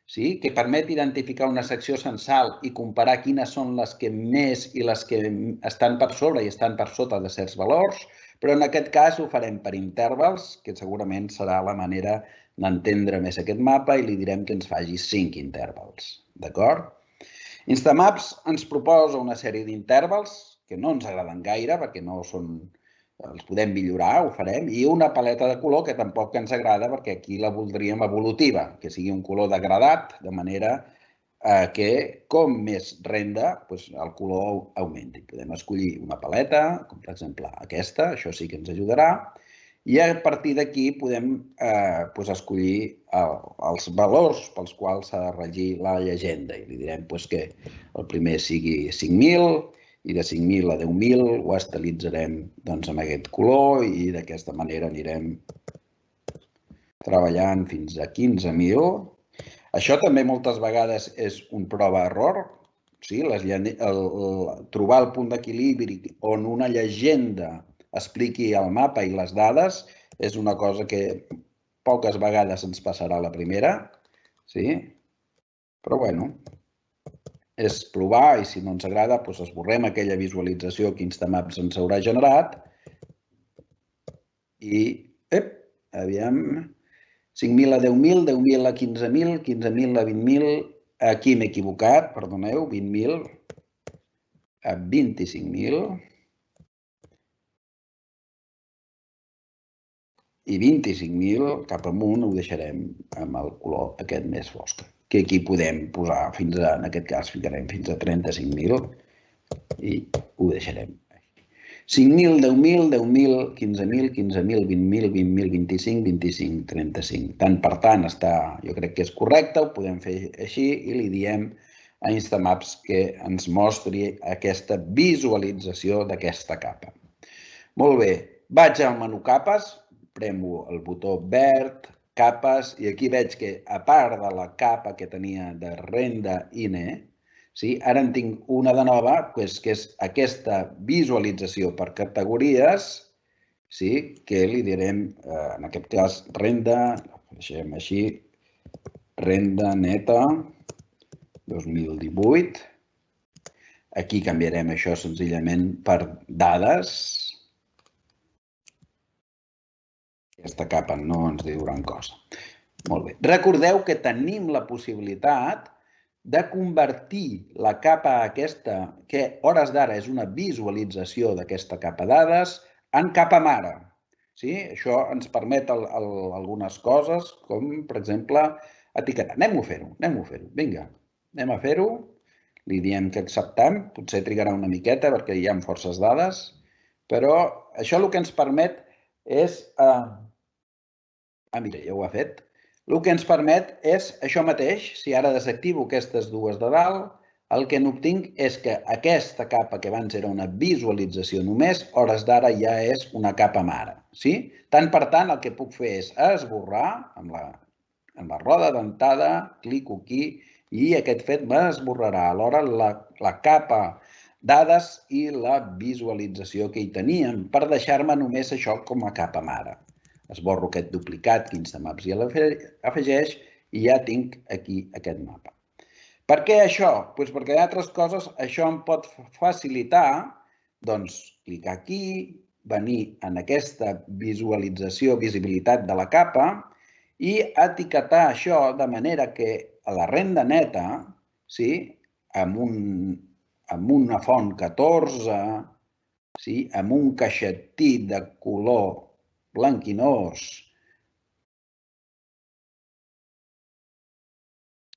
que permet identificar una secció censal i comparar quines són les que més i les que estan per sobre i estan per sota de certs valors, però en aquest cas ho farem per intervals, que segurament serà la manera d'entendre més aquest mapa i li direm que ens faci 5 intervals. D'acord? Instamaps ens proposa una sèrie d'intervals que no ens agraden gaire perquè no són... els podem millorar, ho farem, i una paleta de color que tampoc ens agrada perquè aquí la voldríem evolutiva, que sigui un color degradat, de manera que com més renda el color augmenti. Podem escollir una paleta, com per exemple aquesta, això sí que ens ajudarà, i a partir d'aquí podem escollir els valors pels quals s'ha de regir la llegenda i li direm que el primer sigui 5.000 i de 5.000 a 10.000 ho estilitzarem amb aquest color i d'aquesta manera anirem treballant fins a 15.000. Això també moltes vegades és un prova-error, trobar el punt d'equilibri on una llegenda expliqui el mapa i les dades és una cosa que poques vegades ens passarà la primera, però bueno, és provar i si no ens agrada esborrem aquella visualització que Instamaps ens haurà generat i, aviam, 5.000 a 10.000, 10.000 a 15.000, 15.000 a 20.000, aquí m'he equivocat, perdoneu, 20.000 a 25.000 i 25.000 cap amunt ho deixarem amb el color aquest més fosc, que aquí podem posar fins a, en aquest cas, ficarem fins a 35.000 i ho deixarem. 5.000, 10.000, 10.000, 15.000, 15.000, 20.000, 20.000, 25, 25, 35. Tant per tant, jo crec que és correcte, ho podem fer així i li diem a Instamaps que ens mostri aquesta visualització d'aquesta capa. Molt bé, vaig al menú capes, premo el botó verd, capes, i aquí veig que a part de la capa que tenia de renda INE, ara en tinc una de nova, que és aquesta visualització per categories, que li direm, en aquest cas, renda, deixem així, renda neta 2018. Aquí canviarem això senzillament per dades. Aquesta capa no ens diu gran cosa. Molt bé. Recordeu que tenim la possibilitat de convertir la capa aquesta, que a hores d'ara és una visualització d'aquesta capa dades, en capa mare. Això ens permet algunes coses, com per exemple etiquetar. Anem a fer-ho. Vinga, anem a fer-ho. Li diem que acceptem. Potser trigarà una miqueta perquè hi ha forces dades, però això el que ens permet és... mira, ja ho ha fet. El que ens permet és això mateix. Si ara desactivo aquestes dues de dalt, el que n'obtinc és que aquesta capa que abans era una visualització només, a hores d'ara ja és una capa mare. Tant per tant, el que puc fer és esborrar amb la roda dentada, clico aquí i aquest fet m'esborrarà alhora la capa dades i la visualització que hi teníem per deixar-me només això com a capa mare. Esborro aquest duplicat que Instamaps ja l'afegeix i ja tinc aquí aquest mapa. Per què això? Perquè d'altres coses això em pot facilitar clicar aquí, venir en aquesta visualització, visibilitat de la capa i etiquetar això de manera que a la renda neta, amb una font 14, amb un caixetit de color blanquinós,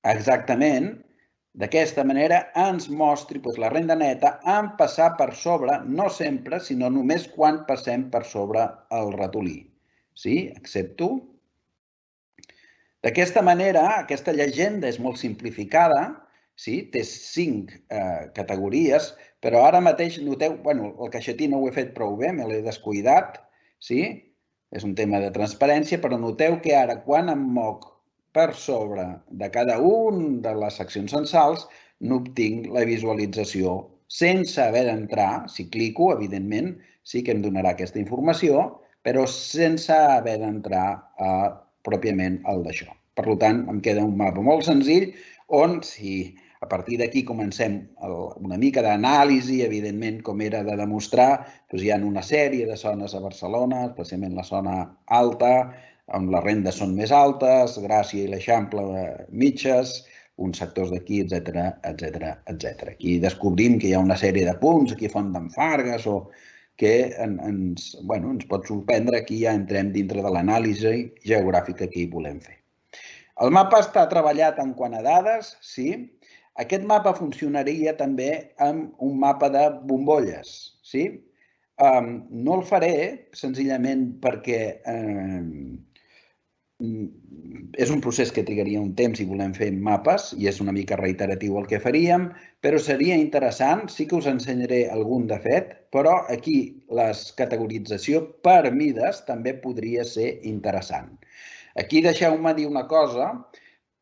exactament, d'aquesta manera ens mostri la renda neta en passar per sobre, no sempre, sinó només quan passem per sobre el ratolí. Accepto. D'aquesta manera, aquesta llegenda és molt simplificada, té 5 categories, però ara mateix noteu, el caixetí no ho he fet prou bé, me l'he descuidat, és un tema de transparència, però noteu que ara quan em moc per sobre de cada un de les seccions censals n'obtinc la visualització sense haver d'entrar, si clico, evidentment, sí que em donarà aquesta informació, però sense haver d'entrar pròpiament al d'això. Per tant, em queda un mapa molt senzill on, si a partir d'aquí comencem una mica d'anàlisi, evidentment, com era de demostrar, hi ha una sèrie de zones a Barcelona, especialment la zona alta, on les rendes són més altes, Gràcia i l'Eixample mitges, uns sectors d'aquí, etc. Aquí descobrim que hi ha una sèrie de punts, aquí a Font d'en Fargues, o que ens pot sorprendre, aquí ja entrem dintre de l'anàlisi geogràfica que hi volem fer. El mapa està treballat en quant a dades, sí. Aquest mapa funcionaria també amb un mapa de bombolles, sí? No el faré senzillament perquè és un procés que trigaria un temps si volem fer mapes i és una mica reiteratiu el que faríem, però seria interessant, sí que us ensenyaré algun de fet, però aquí la categorització per mides també podria ser interessant. Aquí deixeu-me dir una cosa,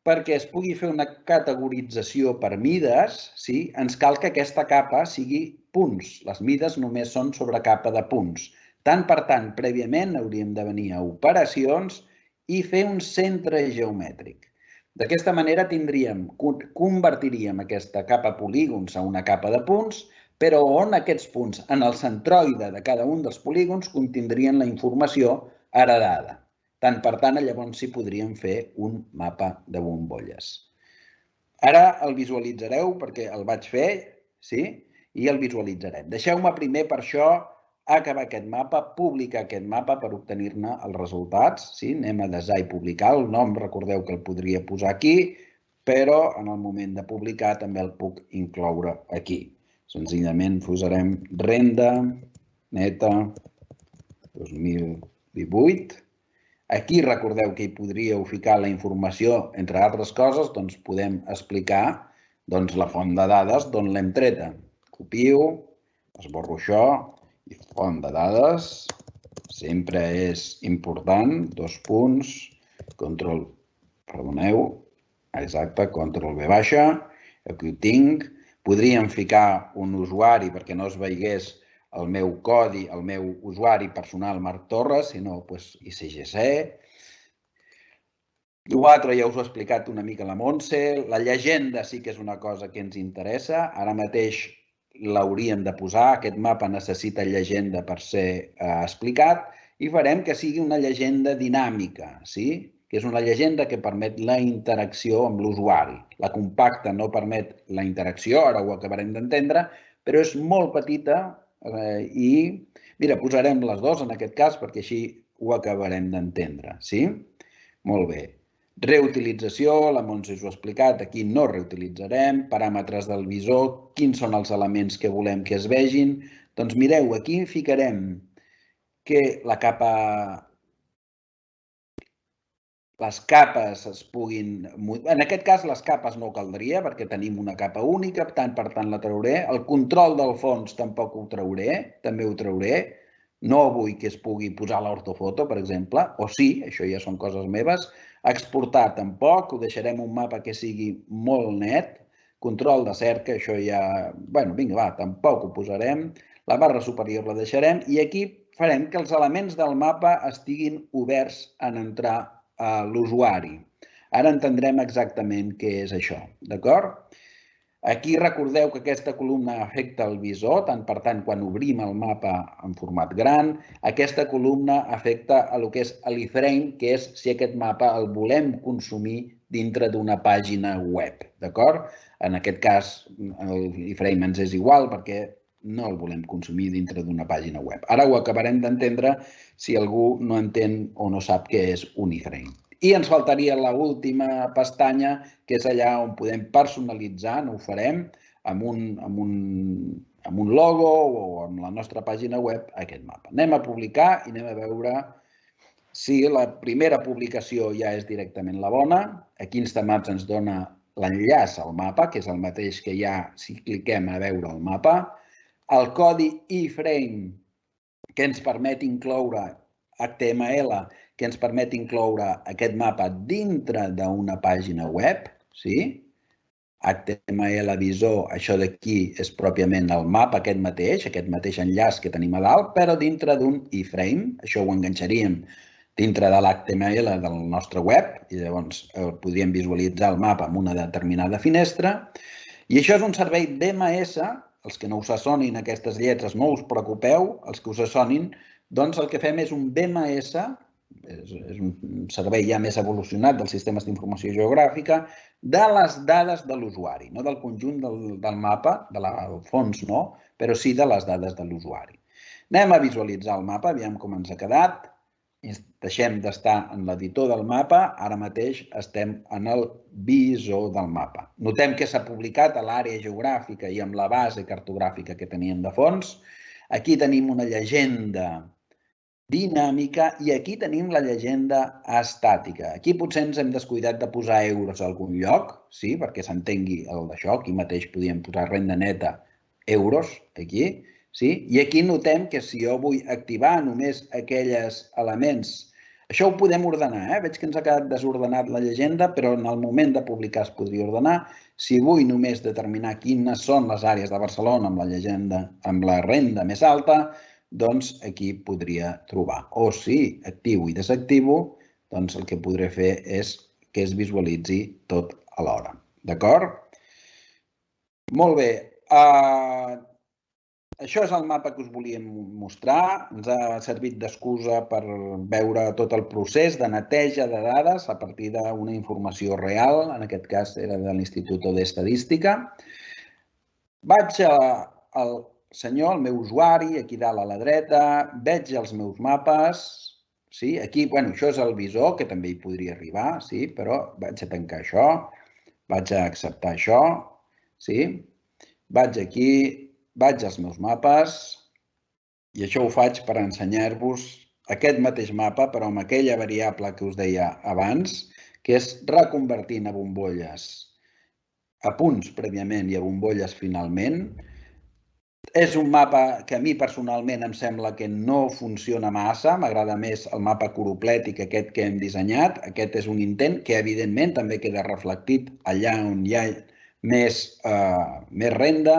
perquè es pugui fer una categorització per mides, ens cal que aquesta capa sigui punts. Les mides només són sobre capa de punts. Per tant, prèviament hauríem de venir a operacions i fer un centre geomètric. D'aquesta manera convertiríem aquesta capa polígons a una capa de punts, però on aquests punts, en el centroide de cada un dels polígons, contindrien la informació heredada. Per tant, llavors sí podríem fer un mapa de bombolles. Ara el visualitzareu perquè el vaig fer, sí? I el visualitzarem. Deixeu-me primer per això acabar aquest mapa, publicar aquest mapa per obtenir-ne els resultats. Anem a desar i publicar. El nom, recordeu que el podria posar aquí, però en el moment de publicar també el puc incloure aquí. Senzillament posarem renda neta 2018. Aquí recordeu que hi podríeu ficar la informació, entre altres coses, doncs podem explicar la font de dades d'on l'hem treta. Copio, esborro això i font de dades. Sempre és important, 2 punts, control V baixa, aquí ho tinc. Podríem ficar un usuari perquè no es veiés el meu codi, el meu usuari personal Marc Torres, sinó ICGC. L'altre ja us ho ha explicat una mica la Montse. La llegenda sí que és una cosa que ens interessa. Ara mateix l'hauríem de posar. Aquest mapa necessita llegenda per ser explicat i farem que sigui una llegenda dinàmica, que és una llegenda que permet la interacció amb l'usuari. La compacta no permet la interacció, ara ho acabarem d'entendre, però és molt petita i, mira, posarem les dues en aquest cas perquè així ho acabarem d'entendre, sí? Molt bé. Reutilització, la Montse us ho ha explicat, aquí no reutilitzarem. Paràmetres del visor, quins són els elements que volem que es vegin. Doncs mireu, aquí ficarem que la capa, les capes es puguin... En aquest cas les capes no caldria perquè tenim una capa única, per tant la trauré. El control del fons tampoc ho trauré, també ho trauré. No vull que es pugui posar l'ortofoto, per exemple, o sí, això ja són coses meves. Exportar tampoc, ho deixarem un mapa que sigui molt net. Control de cerca, això ja... Vinga, tampoc ho posarem. La barra superior la deixarem i aquí farem que els elements del mapa estiguin oberts en entrar a l'usuari. Ara entendrem exactament què és això, d'acord? Aquí recordeu que aquesta columna afecta el visor, per tant, quan obrim el mapa en format gran, aquesta columna afecta el que és l'iframe, que és si aquest mapa el volem consumir dintre d'una pàgina web, d'acord? En aquest cas, l'iframe ens és igual perquè no el volem consumir dintre d'una pàgina web. Ara ho acabarem d'entendre si algú no entén o no sap què és un iframe. I ens faltaria l'última pestanya, que és allà on podem personalitzar, no ho farem, amb un logo o amb la nostra pàgina web, aquest mapa. Anem a publicar i anem a veure si la primera publicació ja és directament la bona. Aquí Instamaps ens dona l'enllaç al mapa, que és el mateix que hi ha si cliquem a veure el mapa. El codi iframe que ens permet incloure HTML que ens permet incloure aquest mapa dintre d'una pàgina web, sí? HTML visor, això d'aquí és pròpiament el mapa aquest mateix enllaç que tenim a dalt, però dintre d'un iframe, això ho enganxaríem dintre de l'HTML del nostre web i llavors podríem visualitzar el mapa en una determinada finestra. I això és un servei DMS, els que no us sonin aquestes lletres no us preocupeu, els que us sonin, doncs el que fem és un BMS, és un servei ja més evolucionat dels sistemes d'informació geogràfica, de les dades de l'usuari, no del conjunt del mapa, del fons no, però sí de les dades de l'usuari. Anem a visualitzar el mapa, aviam com ens ha quedat. Deixem d'estar en l'editor del mapa, ara mateix estem en el visor del mapa. Notem que s'ha publicat a l'àrea geogràfica i amb la base cartogràfica que teníem de fons. Aquí tenim una llegenda dinàmica i aquí tenim la llegenda estàtica. Aquí potser ens hem descuidat de posar euros a algun lloc, sí, perquè s'entengui el d'això. Aquí mateix podíem posar renda neta euros, aquí, sí? I aquí notem que si jo vull activar només aquells elements, això ho podem ordenar, Veig que ens ha quedat desordenat la llegenda, però en el moment de publicar es podria ordenar. Si vull només determinar quines són les àrees de Barcelona amb la llegenda, amb la renda més alta, doncs aquí podria trobar. O si activo i desactivo, doncs el que podré fer és que es visualitzi tot alhora. D'acord? Molt bé. Això és el mapa que us volíem mostrar. Ens ha servit d'excusa per veure tot el procés de neteja de dades a partir d'una informació real. En aquest cas era de l'Institut d'Estadística. Vaig al senyor, el meu usuari, aquí dalt a la dreta, veig els meus mapes, sí? Aquí, bueno, això és el visor, que també hi podria arribar, sí? Però vaig a tancar això, vaig a acceptar això, sí? Vaig aquí, vaig als meus mapes, i això ho faig per ensenyar-vos aquest mateix mapa, però amb aquella variable que us deia abans, que és reconvertint a bombolles a punts prèviament i a bombolles finalment. És un mapa que a mi personalment em sembla que no funciona massa, m'agrada més el mapa coroplètic aquest que hem dissenyat. Aquest és un intent que evidentment també queda reflectit allà on hi ha més renda,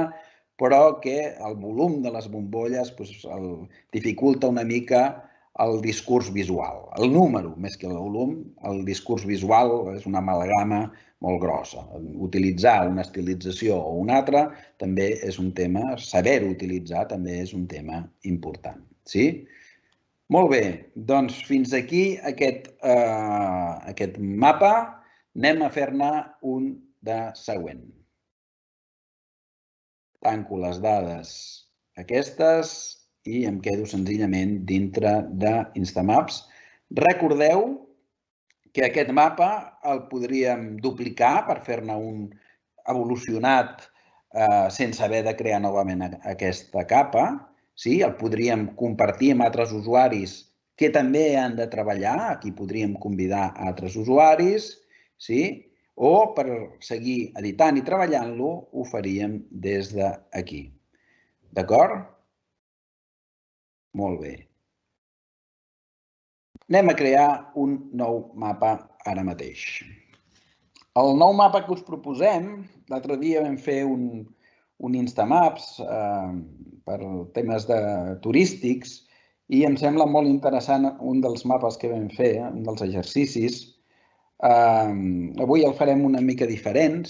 però que el volum de les bombolles dificulta una mica el discurs visual. El número, més que el volum, el discurs visual és una amalgama molt grossa. Utilitzar una estilització o una altra també és un tema, saber-ho utilitzar també és un tema important. Sí? Molt bé, doncs fins aquí aquest mapa. Anem a fer-ne un de següent. Tanco les dades aquestes i em quedo senzillament dintre d'Instamaps. Recordeu que aquest mapa el podríem duplicar per fer-ne un evolucionat sense haver de crear novament aquesta capa. El podríem compartir amb altres usuaris que també han de treballar. Aquí podríem convidar altres usuaris. O per seguir editant i treballant-lo ho faríem des d'aquí. D'acord? Molt bé. Anem a crear un nou mapa ara mateix. El nou mapa que us proposem, l'altre dia vam fer un Instamaps per temes turístics i em sembla molt interessant un dels mapes que vam fer, un dels exercicis. Avui el farem una mica diferent,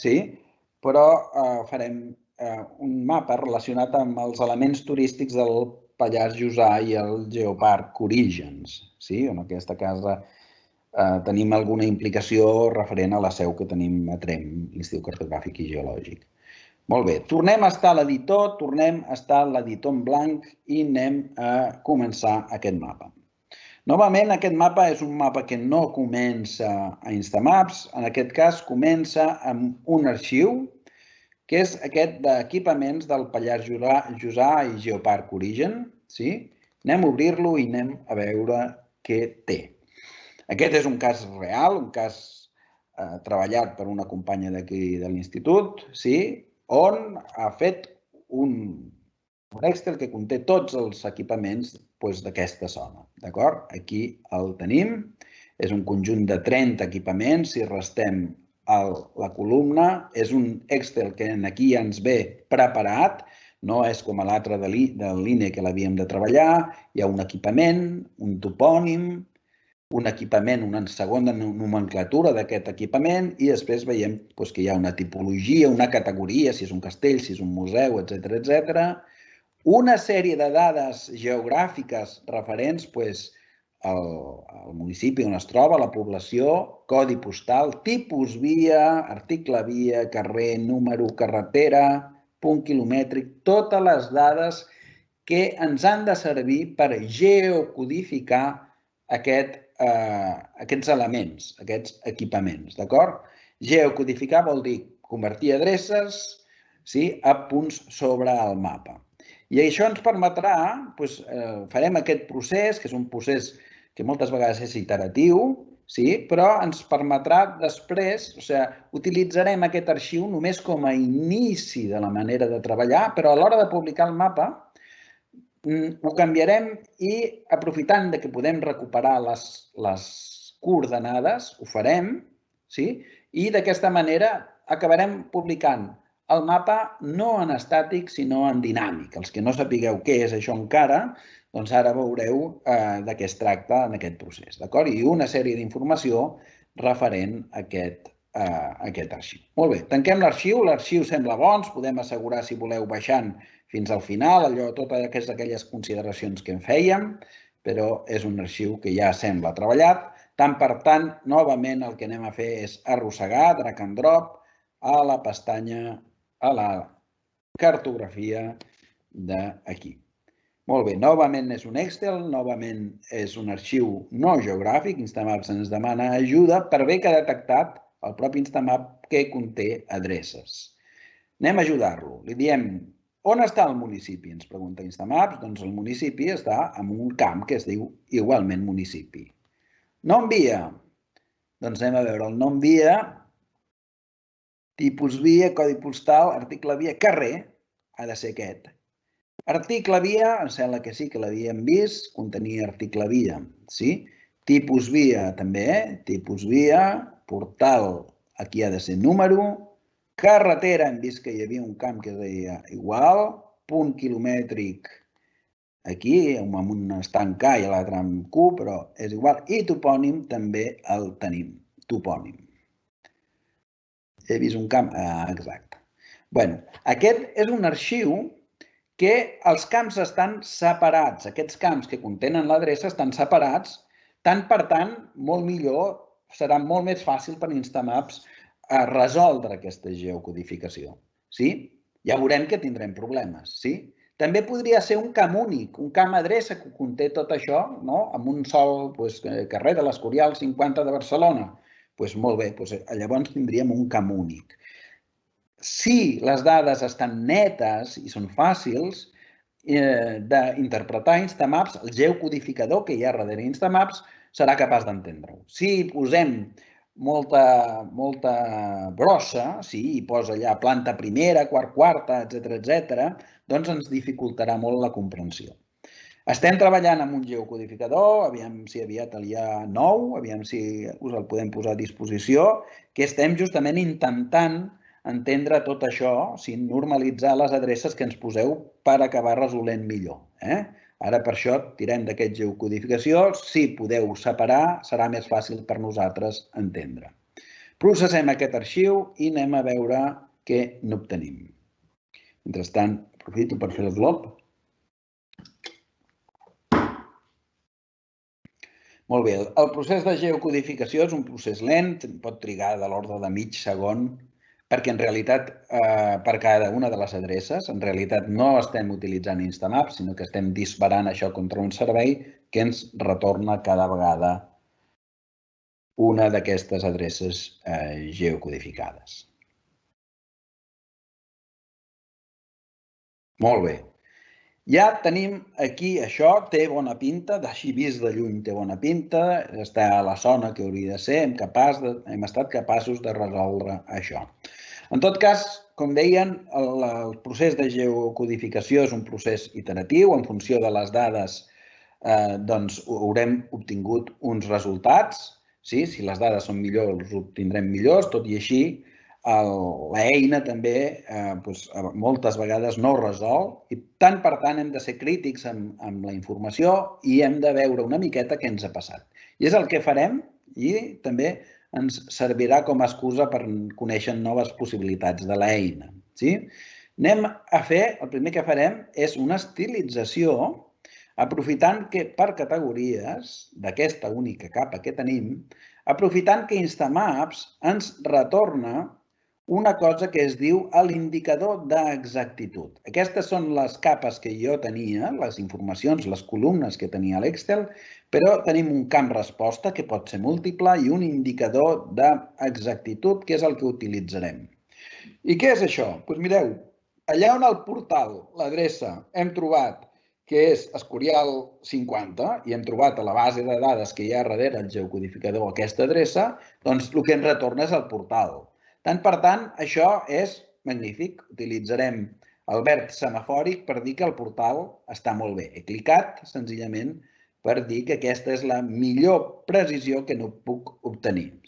però farem un mapa relacionat amb els elements turístics del Pallars Jussà i el Geoparc Orígens. En aquesta casa tenim alguna implicació referent a la seu que tenim a Tremp, l'Institut Cartogràfic i Geològic. Molt bé, tornem a estar a l'editor, tornem a estar a l'editor en blanc i anem a començar aquest mapa. Novament, aquest mapa és un mapa que no comença a Instamaps, en aquest cas comença amb un arxiu, que és aquest d'equipaments del Pallars Jussà i Geoparc Origen. Anem a obrir-lo i anem a veure què té. Aquest és un cas real, un cas treballat per una companya d'aquí de l'Institut, on ha fet un Excel que conté tots els equipaments d'aquesta zona. D'acord? Aquí el tenim. És un conjunt de 30 equipaments. Si restem la columna, és un Excel que aquí ja ens ve preparat. No és com l'altre de l'INE que l'havíem de treballar. Hi ha un equipament, un topònim, un equipament, una segona nomenclatura d'aquest equipament i després veiem que hi ha una tipologia, una categoria, si és un castell, si és un museu, etc. Una sèrie de dades geogràfiques referents al municipi on es troba, la població, codi postal, tipus via, article via, carrer, número, carretera, punt quilomètric, totes les dades que ens han de servir per geocodificar aquests elements, aquests equipaments, d'acord? Geocodificar vol dir convertir adreces a punts sobre el mapa. I això ens permetrà, farem aquest procés, que és un procés que moltes vegades és iteratiu, però ens permetrà després, utilitzarem aquest arxiu només com a inici de la manera de treballar, però a l'hora de publicar el mapa ho canviarem i aprofitant que podem recuperar les coordenades, ho farem, i d'aquesta manera acabarem publicant el mapa no en estàtic, sinó en dinàmic. Els que no sapigueu què és això encara, doncs ara veureu de què es tracta en aquest procés. I una sèrie d'informació referent a aquest arxiu. Molt bé, tanquem l'arxiu. L'arxiu sembla bo, ens podem assegurar si voleu baixant fins al final, totes aquelles consideracions que en fèiem, però és un arxiu que ja sembla treballat. Tant per tant, novament el que anem a fer és arrossegar, drag and drop, a la pestanya, a la cartografia d'aquí. Molt bé, novament és un Excel, novament és un arxiu no geogràfic. Instamaps ens demana ajuda per bé que ha detectat el propi Instamap que conté adreces. Anem a ajudar-lo. Li diem, on està el municipi? Ens pregunta Instamaps. Doncs el municipi està en un camp que es diu igualment municipi. Nom via. Doncs anem a veure el nom via, tipus via, codi postal, article via, carrer, ha de ser aquest. Article via, em sembla que sí que l'havíem vist, contenia article via, sí? Tipus via també, tipus via, portal, aquí ha de ser número, carretera, hem vist que hi havia un camp que es deia igual, punt quilomètric, aquí, amb un estanc K i l'altre amb Q, però és igual, i topònim també el tenim, topònim. He vist un camp, exacte. Bé, aquest és un arxiu que els camps estan separats. Aquests camps que contenen l'adreça estan separats. Tant per tant, molt millor, serà molt més fàcil per Instamaps resoldre aquesta geocodificació. Ja veurem que tindrem problemes. També podria ser un camp únic, un camp adreça que conté tot això, amb un sol carrer de l'Escorial 50 de Barcelona. Doncs molt bé, llavors tindríem un camp únic. Si les dades estan netes i són fàcils d'interpretar Instamaps, el geocodificador que hi ha darrere Instamaps serà capaç d'entendre-ho. Si posem molta brossa, i posa allà planta primera, quarta, etc., doncs ens dificultarà molt la comprensió. Estem treballant amb un geocodificador, aviam si aviat el hi ha nou, aviam si us el podem posar a disposició, que estem justament intentant entendre tot això, normalitzar les adreces que ens poseu per acabar resolent millor. Ara per això tirem d'aquest geocodificació, si podeu separar serà més fàcil per nosaltres entendre. Processem aquest arxiu i anem a veure què n'obtenim. Mentrestant, aprofito per fer el bloc. Molt bé, el procés de geocodificació és un procés lent, pot trigar de l'ordre de mig segon, perquè en realitat per cada una de les adreces, en realitat no estem utilitzant Instamaps, sinó que estem disparant això contra un servei que ens retorna cada vegada una d'aquestes adreces geocodificades. Molt bé. Ja tenim aquí això, té bona pinta, així vist de lluny té bona pinta, està a la zona que hauria de ser, hem estat capaços de resoldre això. En tot cas, com deien, el procés de geocodificació és un procés iteratiu en funció de les dades doncs haurem obtingut uns resultats. Si les dades són millors, els obtindrem millors, tot i així l'eina també moltes vegades no resol i tant per tant hem de ser crítics amb la informació i hem de veure una miqueta què ens ha passat. I és el que farem i també ens servirà com a excusa per conèixer noves possibilitats de l'eina. El primer que farem és una estilització aprofitant que per categories d'aquesta única capa que tenim, aprofitant que Instamaps ens retorna una cosa que es diu l'indicador d'exactitud. Aquestes són les capes que jo tenia, les informacions, les columnes que tenia a l'Excel, però tenim un camp resposta que pot ser múltiple i un indicador d'exactitud que és el que utilitzarem. I què és això? Doncs mireu, allà on al portal, l'adreça, hem trobat que és Escorial 50 i hem trobat a la base de dades que hi ha darrere el geocodificador aquesta adreça, doncs el que ens retorna és el portal. Tant per tant, això és magnífic. Utilitzarem el verd semafòric per dir que el portal està molt bé. He clicat senzillament per dir que aquesta és la millor precisió que no puc obtenir.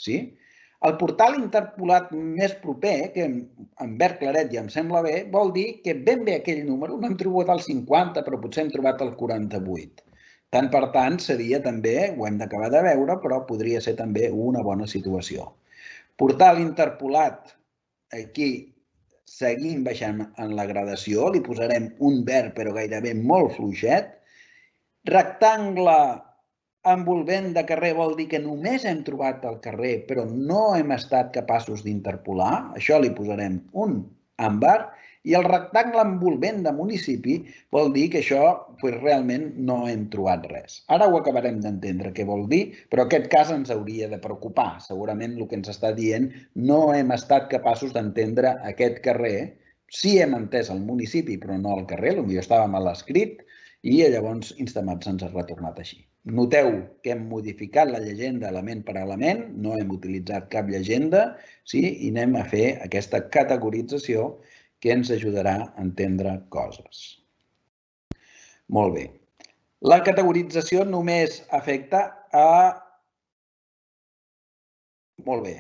El portal interpolat més proper, que en verd claret ja em sembla bé, vol dir que ben bé aquell número no hem trobat el 50, però potser hem trobat el 48. Tant per tant, seria també, ho hem d'acabar de veure, però podria ser també una bona situació. Portal interpolat, aquí seguim baixant en la gradació, li posarem un verd però gairebé molt fluixet. Rectangle envolvent de carrer vol dir que només hem trobat el carrer però no hem estat capaços d'interpolar, això li posarem un àmbar, i el rectangle envolvent de municipi vol dir que això realment no hem trobat res. Ara ho acabarem d'entendre què vol dir, però aquest cas ens hauria de preocupar. Segurament el que ens està dient no hem estat capaços d'entendre aquest carrer. Sí hem entès el municipi però no el carrer, potser estava mal escrit, i llavors Instamaps ens ha retornat així. Noteu que hem modificat la llegenda element per element, no hem utilitzat cap llegenda, i anem a fer aquesta categorització que ens ajudarà a entendre coses. Molt bé. La categorització només afecta a... Molt bé.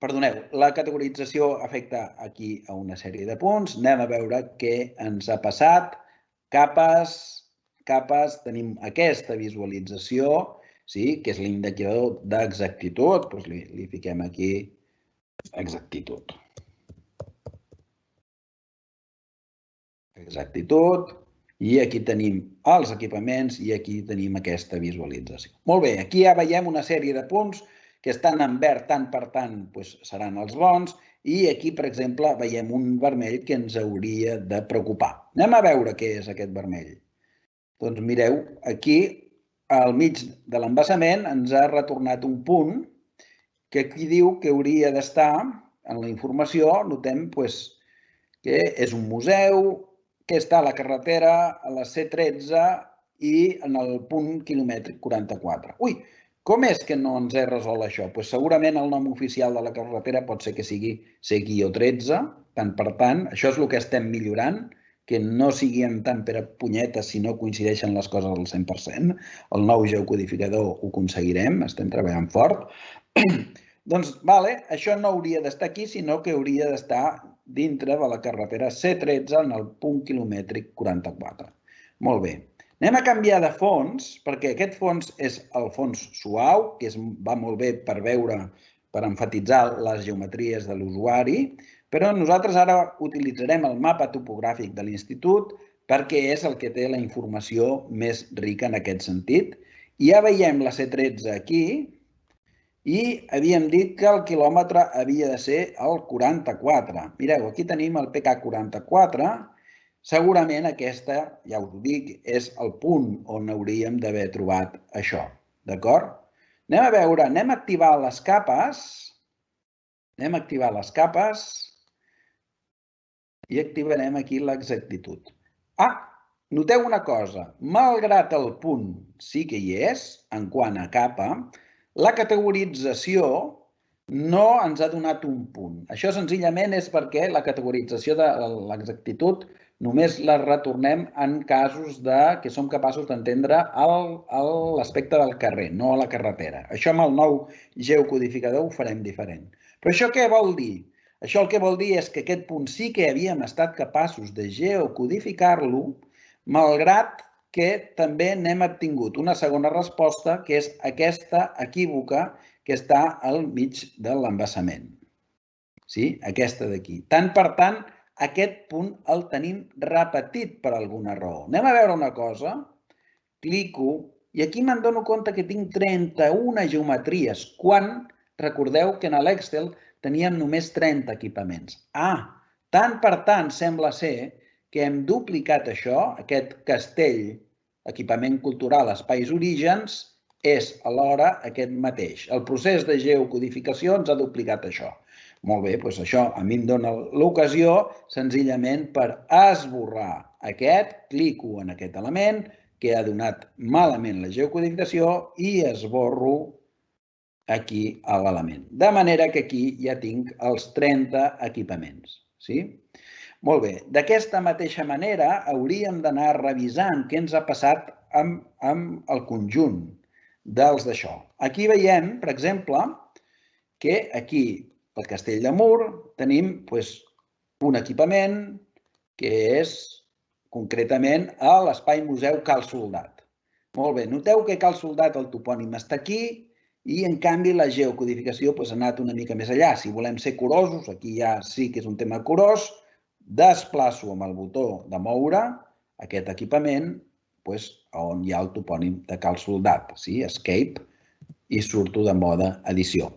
Perdoneu, la categorització afecta aquí a una sèrie de punts. Anem a veure què ens ha passat. Capes, tenim aquesta visualització, que és l'indicador d'exactitud. Doncs li fiquem aquí exactitud. I aquí tenim els equipaments i aquí tenim aquesta visualització. Molt bé, aquí ja veiem una sèrie de punts que estan en verd, tant per tant seran els bons, i aquí, per exemple, veiem un vermell que ens hauria de preocupar. Anem a veure què és aquest vermell. Doncs mireu, aquí al mig de l'embassament ens ha retornat un punt que aquí diu que hauria d'estar en la informació, notem que és un museu, que està a la carretera, a la C13 i en el punt quilomètric 44. Ui, com és que no ens he resolt això? Segurament el nom oficial de la carretera pot ser que sigui C-13, tant per tant, això és el que estem millorant, que no sigui amb tant per a punyetes si no coincideixen les coses al 100%. El nou geocodificador ho aconseguirem, estem treballant fort. Doncs, això no hauria d'estar aquí, sinó que hauria d'estar dintre de la carretera C13 en el punt quilomètric 44. Molt bé. Anem a canviar de fons, perquè aquest fons és el fons suau, que va molt bé per veure, per emfatitzar les geometries de l'usuari, però nosaltres ara utilitzarem el mapa topogràfic de l'institut perquè és el que té la informació més rica en aquest sentit. Ja veiem la C13 aquí i havíem dit que el quilòmetre havia de ser el 44. Mireu, aquí tenim el PK44. Segurament aquesta, ja us ho dic, és el punt on hauríem d'haver trobat això. D'acord? Anem a veure, anem a activar les capes. I activarem aquí l'exactitud. Noteu una cosa. Malgrat el punt sí que hi és, en quant a capa, la categorització no ens ha donat un punt. Això senzillament és perquè la categorització de l'exactitud només les retornem en casos que som capaços d'entendre l'aspecte del carrer, no a la carretera. Això amb el nou geocodificador ho farem diferent. Però això què vol dir? Això el que vol dir és que aquest punt sí que havíem estat capaços de geocodificar-lo, malgrat que també n'hem obtingut una segona resposta, que és aquesta equívoca que està al mig de l'embassament. Sí? Aquesta d'aquí. Tant per tant, aquest punt el tenim repetit per alguna raó. Anem a veure una cosa. Clico i aquí me'n dono compte que tinc 31 geometries, quan recordeu que en l'Excel teníem només 30 equipaments. Tant per tant, sembla ser que hem duplicat això, aquest castell, equipament cultural, espais orígens, és alhora aquest mateix. El procés de geocodificació ens ha duplicat això. Molt bé, doncs això a mi em dona l'ocasió senzillament per esborrar aquest, clico en aquest element que ha donat malament la geocodificació i esborro aquí l'element. De manera que aquí ja tinc els 30 equipaments. Molt bé, d'aquesta mateixa manera hauríem d'anar revisant què ens ha passat amb el conjunt dels d'això. Aquí veiem, per exemple, que aquí al Castell de Mur tenim un equipament que és concretament a l'Espai Museu Cal Soldat. Molt bé, noteu que Cal Soldat el topònim està aquí i en canvi la geocodificació ha anat una mica més enllà. Si volem ser curosos, aquí ja sí que és un tema curós, desplaço amb el botó de moure aquest equipament on hi ha el topònim de Cal Soldat, Escape, i surto de mode edició.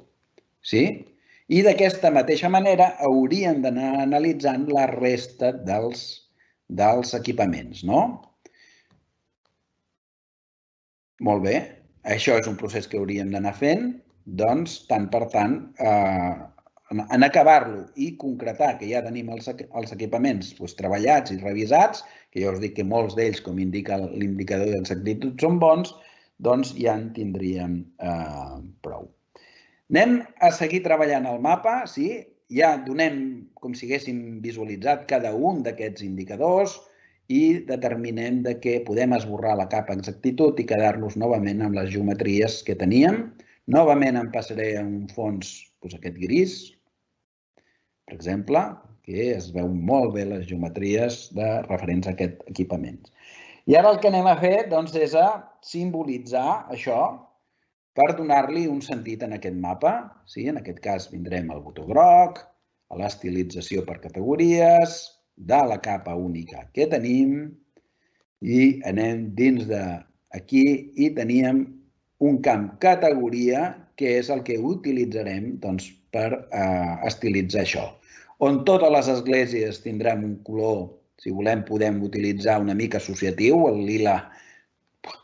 I d'aquesta mateixa manera hauríem d'anar analitzant la resta dels equipaments, no? Molt bé, això és un procés que hauríem d'anar fent, doncs, tant per tant, en acabar-lo i concretar que ja tenim els equipaments treballats i revisats, que ja us dic que molts d'ells, com indica l'indicador d'exactitud, són bons, doncs ja en tindríem prou. Anem a seguir treballant el mapa, ja donem com si haguéssim visualitzat cada un d'aquests indicadors i determinem que podem esborrar la capa exactitud i quedar-nos novament amb les geometries que teníem. Novament em passaré a un fons aquest gris, per exemple, que es veu molt bé les geometries referents a aquest equipament. I ara el que anem a fer és a simbolitzar això per donar-li un sentit en aquest mapa. En aquest cas vindrem al botó groc, a l'estilització per categories, de la capa única que tenim i anem dins d'aquí i teníem un camp categoria que és el que utilitzarem per estilitzar això. On totes les esglésies tindrem un color, si volem podem utilitzar una mica associatiu, el lila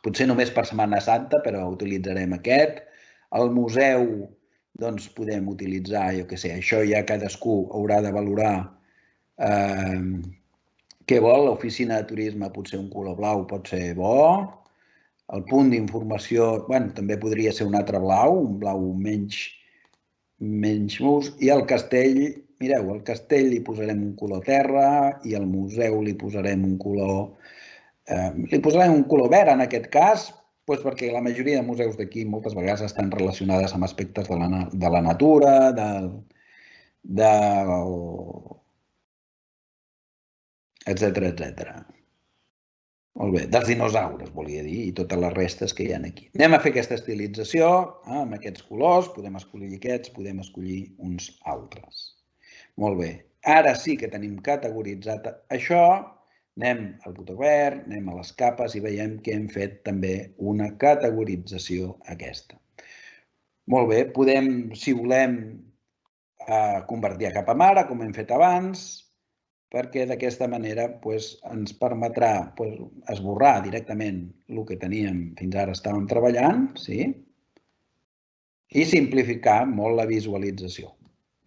potser només per Setmana Santa, però utilitzarem aquest. Al museu podem utilitzar, jo què sé, això ja cadascú haurà de valorar què vol. L'oficina de turisme potser un color blau pot ser bo. El punt d'informació també podria ser un altre blau, un blau menys mus. I el castell, mireu, al castell li posarem un color terra i al museu li posarem un color verd en aquest cas, perquè la majoria de museus d'aquí moltes vegades estan relacionades amb aspectes de la natura, etcètera. Molt bé, dels dinosaures, volia dir, i totes les restes que hi ha aquí. Anem a fer aquesta estilització amb aquests colors, podem escollir aquests, podem escollir uns altres. Molt bé, ara sí que tenim categoritzat això. Anem al botó verd, anem a les capes i veiem que hem fet també una categorització aquesta. Molt bé, podem, si volem, convertir a capa mare, com hem fet abans, perquè d'aquesta manera ens permetrà esborrar directament el que teníem fins ara estàvem treballant i simplificar molt la visualització.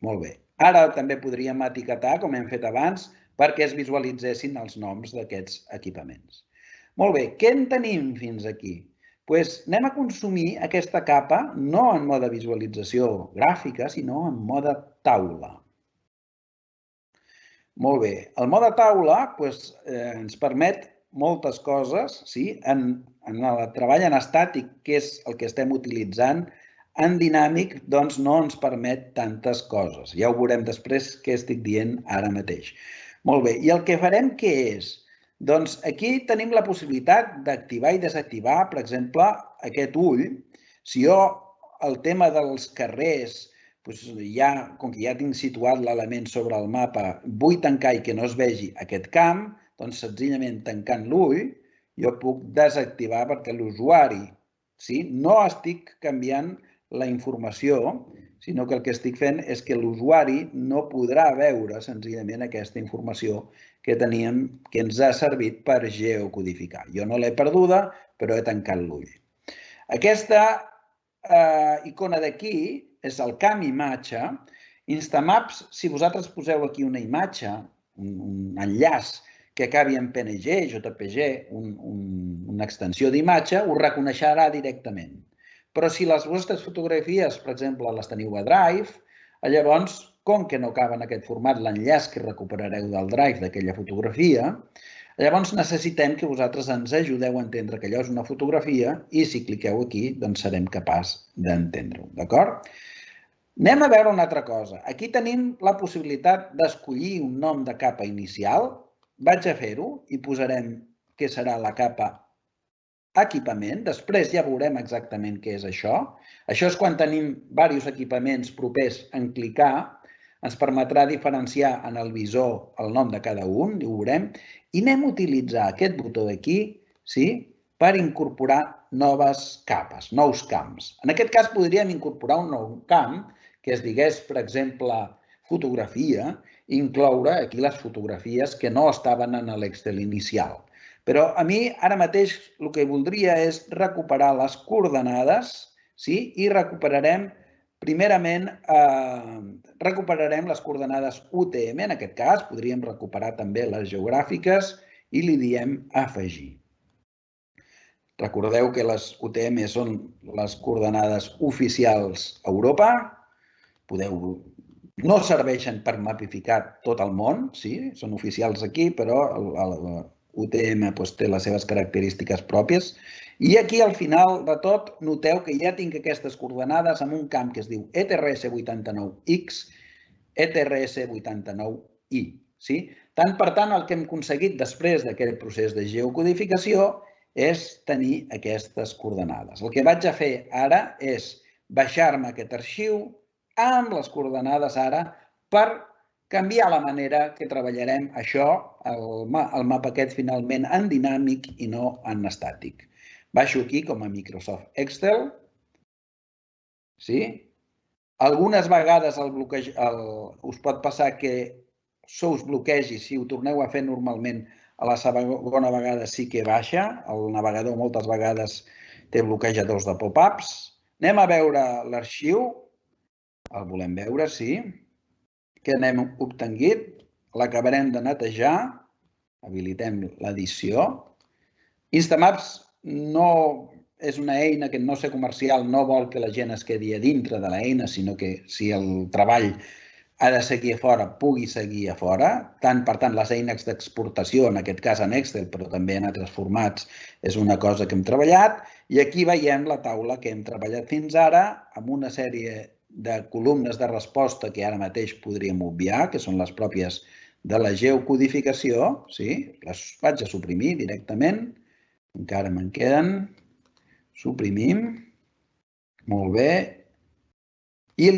Molt bé. Ara també podríem etiquetar, com hem fet abans, perquè es visualitzessin els noms d'aquests equipaments. Molt bé, què en tenim fins aquí? Anem a consumir aquesta capa no en mode visualització gràfica, sinó en mode taula. Molt bé. El mode taula ens permet moltes coses, en el treball en estàtic, que és el que estem utilitzant, en dinàmic doncs no ens permet tantes coses. Ja ho veurem després què estic dient ara mateix. Molt bé. I el que farem què és? Doncs aquí tenim la possibilitat d'activar i desactivar, per exemple, aquest ull. Si jo el tema dels carrers, com que ja tinc situat l'element sobre el mapa, vull tancar i que no es vegi aquest camp, doncs senzillament tancant l'ull jo puc desactivar perquè l'usuari no estic canviant la informació, sinó que el que estic fent és que l'usuari no podrà veure senzillament aquesta informació que teníem, que ens ha servit per geocodificar. Jo no l'he perduda, però he tancat l'ull. Aquesta icona d'aquí és el camp imatge. Instamaps, si vosaltres poseu aquí una imatge, un enllaç que acabi en PNG, JPG, una extensió d'imatge, ho reconeixerà directament. Però si les vostres fotografies, per exemple, les teniu a Drive, llavors, com que no acaba en aquest format l'enllaç que recuperareu del Drive d'aquella fotografia, llavors necessitem que vosaltres ens ajudeu a entendre que allò és una fotografia i si cliqueu aquí, doncs serem capaços d'entendre-ho, d'acord? Anem a veure una altra cosa. Aquí tenim la possibilitat d'escollir un nom de capa inicial. Vaig a fer-ho i posarem què serà la capa equipament. Després ja veurem exactament què és això. Això és quan tenim diversos equipaments propers en clicar. Ens permetrà diferenciar en el visor el nom de cada un, i ho veurem. I anem a utilitzar aquest botó d'aquí per incorporar noves capes, nous camps. En aquest cas podríem incorporar un nou camp que es digués, per exemple, fotografia, i incloure aquí les fotografies que no estaven en l'Excel inicial. Però a mi ara mateix el que voldria és recuperar les coordenades i recuperarem primerament les coordenades UTM, en aquest cas podríem recuperar també les geogràfiques i li diem afegir. Recordeu que les UTM són les coordenades oficials a Europa. No serveixen per mapificar tot el món, són oficials aquí, però l'UTM té les seves característiques pròpies. I aquí, al final de tot, noteu que ja tinc aquestes coordenades amb un camp que es diu ETRS89X, ETRS89Y. Per tant, el que hem aconseguit després d'aquest procés de geocodificació és tenir aquestes coordenades. El que vaig a fer ara és baixar-me aquest arxiu amb les coordenades ara per canviar la manera que treballarem això, el mapa aquest finalment en dinàmic i no en estàtic. Baixo aquí com a Microsoft Excel. Algunes vegades us pot passar que us bloquegi, si ho torneu a fer normalment a la segona vegada sí que baixa. El navegador moltes vegades té bloquejadors de pop-ups. Anem a veure l'arxiu. El volem veure, que n'hem obtingut. L'acabarem de netejar. Habilitem l'edició. Instamaps no és una eina que no sé comercial, no vol que la gent es quedi a dintre de l'eina, sinó que si el treball ha de seguir a fora, pugui seguir a fora. Per tant, les eines d'exportació, en aquest cas en Excel, però també en altres formats, és una cosa que hem treballat. I aquí veiem la taula que hem treballat fins ara amb una sèrie de columnes de resposta que ara mateix podríem obviar, que són les pròpies de la geocodificació. Les vaig a suprimir directament. Encara me'n queden. Suprimim. Molt bé. I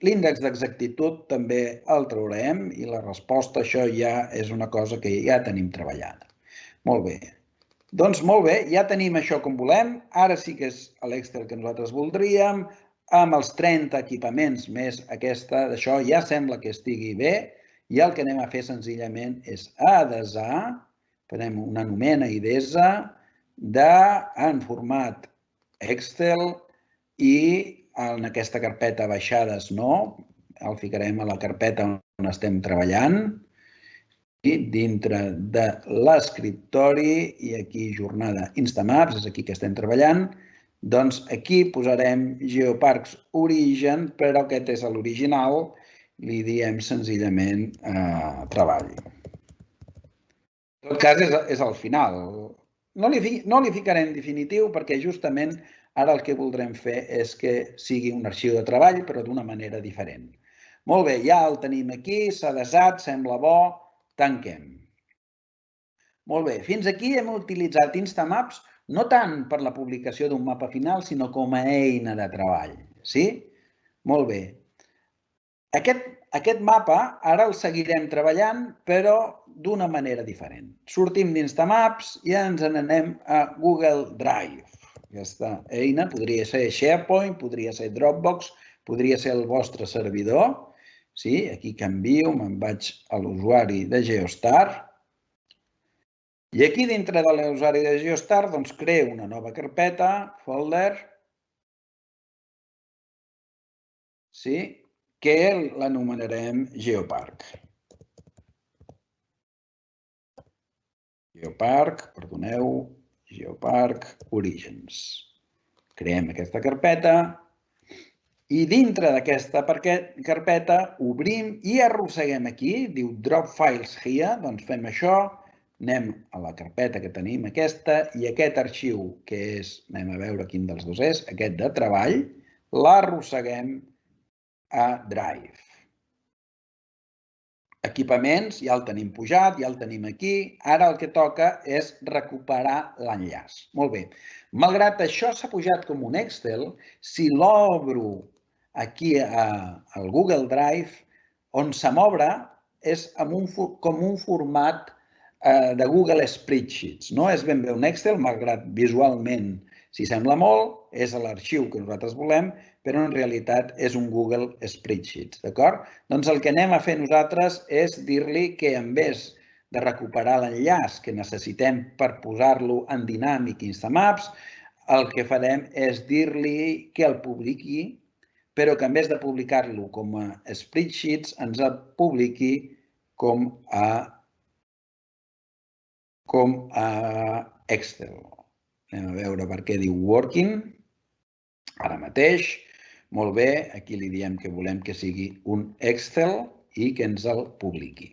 l'índex d'exactitud també el traurem i la resposta, això ja és una cosa que ja tenim treballada. Molt bé. Doncs molt bé, ja tenim això com volem. Ara sí que és l'Excel que nosaltres voldríem. Amb els 30 equipaments més aquesta, d'això ja sembla que estigui bé. I el que anem a fer senzillament és adesar. Farem una anomena idesa en format Excel i en aquesta carpeta baixades no. El ficarem a la carpeta on estem treballant. I dintre de l'escriptori i aquí jornada Instamaps, és aquí que estem treballant. Doncs aquí posarem Geoparks Origen, però aquest és l'original li diem senzillament treball. En tot cas, és al final. No li ficarem definitiu perquè justament ara el que voldrem fer és que sigui un arxiu de treball, però d'una manera diferent. Molt bé, ja el tenim aquí, s'ha desat, sembla bo, tanquem. Molt bé, fins aquí hem utilitzat Instamaps no tant per la publicació d'un mapa final, sinó com a eina de treball. Sí? Molt bé. Aquest mapa ara el seguirem treballant, però d'una manera diferent. Sortim d'Instamaps i ens n'anem a Google Drive. Aquesta eina podria ser SharePoint, podria ser Dropbox, podria ser el vostre servidor. Sí, aquí canvio, me'n vaig a l'usuari de Geostar. I aquí dintre de l'usuari de Geostar doncs creo una nova carpeta, folder, sí, que l'anomenarem Geopark. Geopark Origins. Creem aquesta carpeta i dintre d'aquesta carpeta obrim i arrosseguem aquí, diu Drop Files Here, doncs fem això, anem a la carpeta que tenim aquesta i aquest arxiu que és, anem a veure quin dels dos és, aquest de treball, l'arrosseguem a Drive. Equipaments, ja el tenim pujat, ja el tenim aquí. Ara el que toca és recuperar l'enllaç. Molt bé. Malgrat això s'ha pujat com un Excel, si l'obro aquí al Google Drive, on se m'obre és com un format de Google Spreadsheets. No és ben bé un Excel, malgrat visualment s'hi sembla molt, és l'arxiu que nosaltres volem, però en realitat és un Google Spreadsheets, d'acord? Doncs el que anem a fer nosaltres és dir-li que en vez de recuperar l'enllaç que necessitem per posar-lo en dinàmic Instamaps, el que farem és dir-li que el publiqui, però que en vez de publicar-lo com a Spreadsheets ens el publiqui com a Excel. Anem a veure per què diu Working. Ara mateix. Molt bé, aquí li diem que volem que sigui un Excel i que ens el publiqui.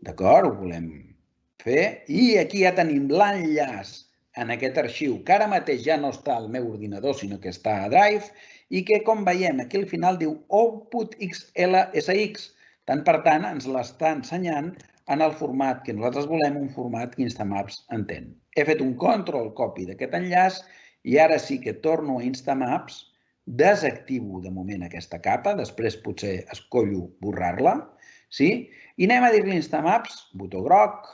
D'acord? Ho volem fer. I aquí ja tenim l'enllaç en aquest arxiu, que ara mateix ja no està al meu ordinador, sinó que està a Drive, i que, com veiem, aquí al final diu Output XLSX. Per tant, ens l'està ensenyant en el format que nosaltres volem, un format que Instamaps entén. He fet un control copy d'aquest enllaç i ara sí que torno a Instamaps, desactivo de moment aquesta capa, després potser escollo borrar-la, sí? I anem a dir-li a Instamaps, botó groc,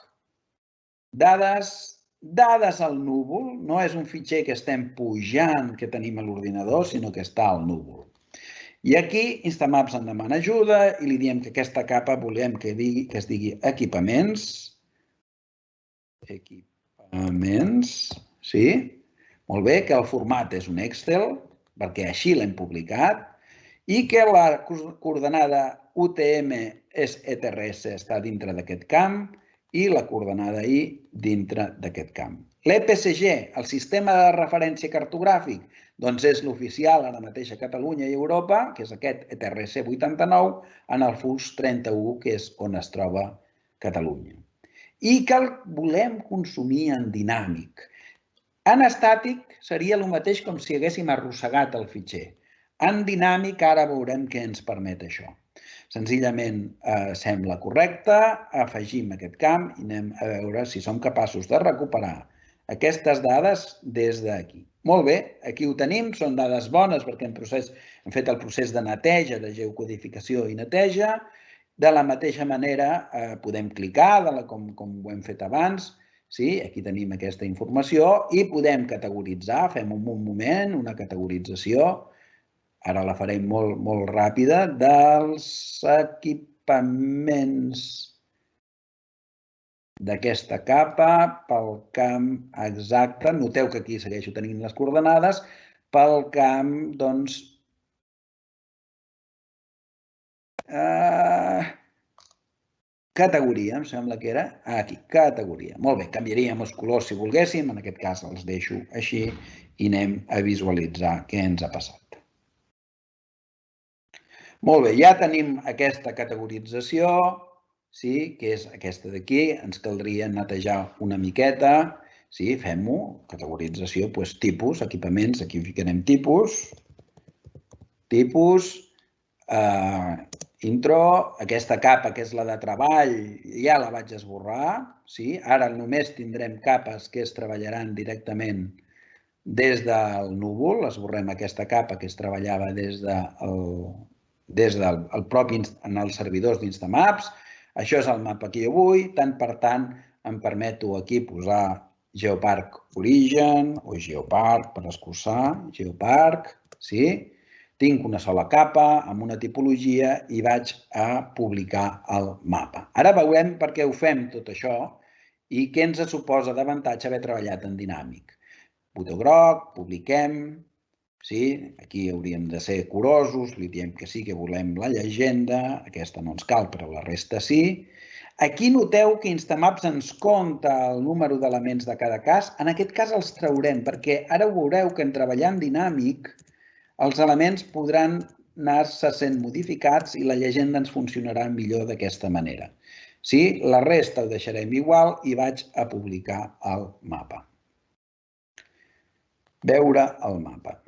dades al núvol, no és un fitxer que estem pujant que tenim a l'ordinador, sinó que està al núvol. I aquí Instamaps en demana ajuda i li diem que aquesta capa volem que es digui equipaments. Equipaments, sí. Molt bé, que el format és un Excel, perquè així l'hem publicat, i que la coordenada UTM és ETRS, està dintre d'aquest camp, i la coordenada I dintre d'aquest camp. L'EPCG, el sistema de referència cartogràfic, doncs és l'oficial ara mateix a Catalunya i Europa, que és aquest ETRS 89, en el FUS 31, que és on es troba Catalunya. I que el volem consumir en dinàmic. En estàtic seria el mateix com si haguéssim arrossegat el fitxer. En dinàmic ara veurem què ens permet això. Senzillament sembla correcte, afegim aquest camp i anem a veure si som capaços de recuperar aquestes dades des d'aquí. Molt bé, aquí ho tenim, són dades bones perquè hem fet el procés de neteja, de geocodificació i neteja. De la mateixa manera podem clicar, com ho hem fet abans. Aquí tenim aquesta informació i podem categoritzar. Fem un moment, una categorització. Ara la farem molt ràpida, dels equipaments d'aquesta capa pel camp exacte. Noteu que aquí segueixo tenint les coordenades. Pel camp, doncs, categoria, em sembla que era aquí, categoria. Molt bé, canviaríem els colors si volguéssim, en aquest cas els deixo així i anem a visualitzar què ens ha passat. Molt bé, ja tenim aquesta categorització, que és aquesta d'aquí. Ens caldria netejar una miqueta. Fem-ho. Categorització, tipus, equipaments. Aquí ficarem tipus. Intro. Aquesta capa, que és la de treball, ja la vaig esborrar. Ara només tindrem capes que es treballaran directament des del núvol. Esborrem aquesta capa que es treballava des del propi en els servidors d'Instamaps. Això és el mapa que jo vull. Tant per tant, em permeto aquí posar Geopark Origen o Geopark per escurçar. Geopark, tinc una sola capa amb una tipologia i vaig a publicar el mapa. Ara veurem per què ho fem tot això i què ens suposa d'avantatge haver treballat en dinàmic. Botó groc, publiquem. Aquí hauríem de ser curosos, li diem que sí que volem la llegenda, aquesta no ens cal, però la resta sí. Aquí noteu que Instamaps ens compta el número d'elements de cada cas. En aquest cas els traurem, perquè ara veureu que en treballar en dinàmic els elements podran anar-se sent modificats i la llegenda ens funcionarà millor d'aquesta manera. La resta ho deixarem igual i vaig a publicar el mapa. Veure el mapa.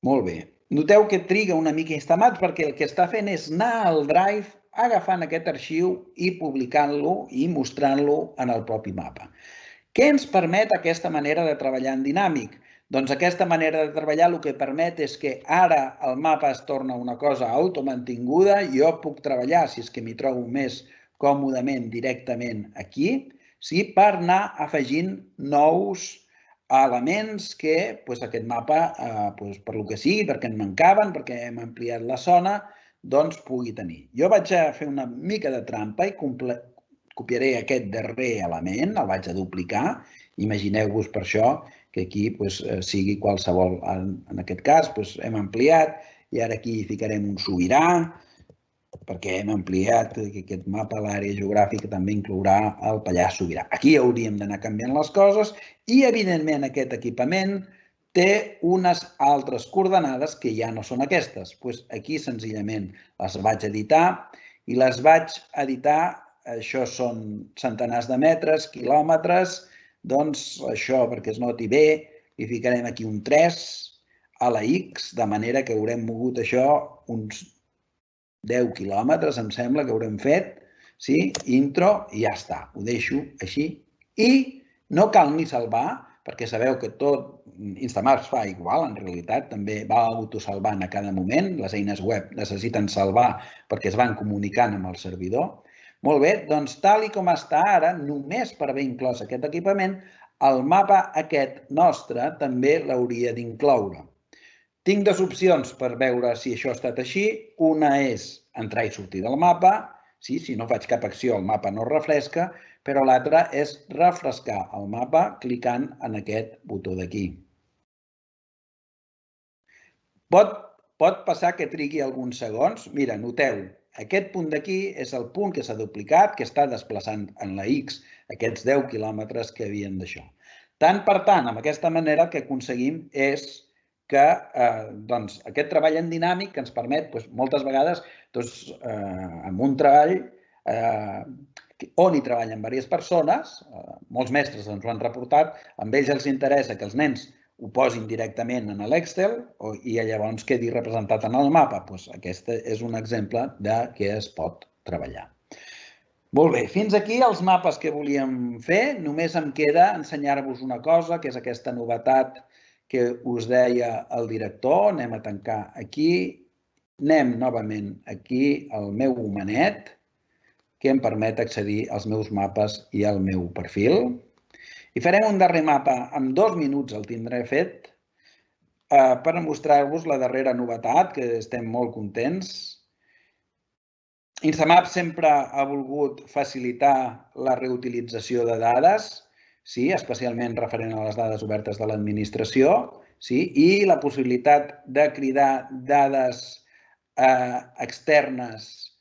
Molt bé. Noteu que triga una mica Instamaps perquè el que està fent és anar al Drive agafant aquest arxiu i publicant-lo i mostrant-lo en el propi mapa. Què ens permet aquesta manera de treballar en dinàmic? Doncs aquesta manera de treballar el que permet és que ara el mapa es torna una cosa automantinguda. Jo puc treballar, si és que m'hi trobo més còmodament directament aquí, per anar afegint nous elements que aquest mapa, per lo que sigui, perquè en mancaven, perquè hem ampliat la zona, doncs pugui tenir. Jo vaig a fer una mica de trampa i copiaré aquest darrer element, el vaig a duplicar. Imagineu-vos per això que aquí sigui qualsevol. En aquest cas hem ampliat i ara aquí ficarem un sobirà perquè hem ampliat aquest mapa, l'àrea geogràfica també inclourà el Pallars Sobirà. Aquí hauríem d'anar canviant les coses i, evidentment, aquest equipament té unes altres coordenades que ja no són aquestes. Aquí, senzillament, les vaig editar i les vaig editar. Això són centenars de metres, quilòmetres. Doncs això, perquè es noti bé, li ficarem aquí un 3 a la X, de manera que haurem mogut això uns 10 quilòmetres, em sembla que haurem fet. Intro, i ja està. Ho deixo així. I no cal ni salvar, perquè sabeu que tot Instamaps fa igual, en realitat, també va autosalvant a cada moment. Les eines web necessiten salvar perquè es van comunicant amb el servidor. Molt bé, doncs tal com està ara, només per haver inclòs aquest equipament, el mapa aquest nostre també l'hauria d'incloure. Tinc dues opcions per veure si això ha estat així. Una és entrar i sortir del mapa. Si no faig cap acció, el mapa no es refresca, però l'altra és refrescar el mapa clicant en aquest botó d'aquí. Pot passar que trigui alguns segons. Mira, noteu, aquest punt d'aquí és el punt que s'ha duplicat, que està desplaçant en la X aquests 10 quilòmetres que havien d'això. Tant per tant, amb aquesta manera el que aconseguim és que aquest treball en dinàmic que ens permet moltes vegades amb un treball on hi treballen diverses persones, molts mestres ens ho han reportat, a ells els interessa que els nens ho posin directament en l'Excel i llavors quedi representat en el mapa. Aquest és un exemple de què es pot treballar. Molt bé, fins aquí els mapes que volíem fer. Només em queda ensenyar-vos una cosa, que és aquesta novetat que us deia el director. Anem a tancar aquí. Anem novament aquí al meu homenet, que em permet accedir als meus mapes i al meu perfil. I farem un darrer mapa, en 2 minuts el tindré fet, per mostrar-vos la darrera novetat, que estem molt contents. Instamaps sempre ha volgut facilitar la reutilització de dades, especialment referent a les dades obertes de l'administració, i la possibilitat de cridar dades externes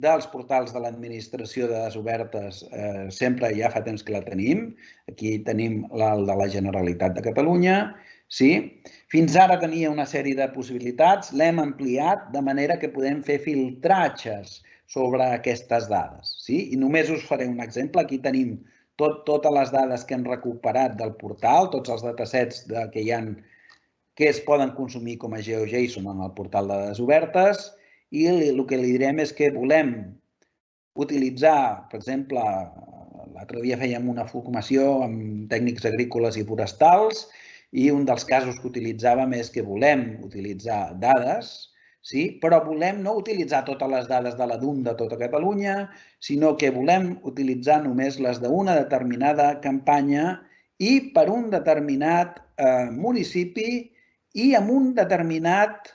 dels portals de l'administració de dades obertes sempre ja fa temps que la tenim. Aquí tenim el de la Generalitat de Catalunya Fins ara tenia una sèrie de possibilitats, l'hem ampliat de manera que podem fer filtratges sobre aquestes dades. I només us faré un exemple. Aquí tenim totes les dades que hem recuperat del portal, tots els datasets que hi ha que es poden consumir com a GeoJSON en el portal de dades obertes, i el que li direm és que volem utilitzar, per exemple, l'altre dia fèiem una formació amb tècnics agrícoles i forestals i un dels casos que utilitzàvem és que volem utilitzar dades, però volem no utilitzar totes les dades de la DUM de tota Catalunya, sinó que volem utilitzar només les d'una determinada campanya i per un determinat municipi i amb un determinat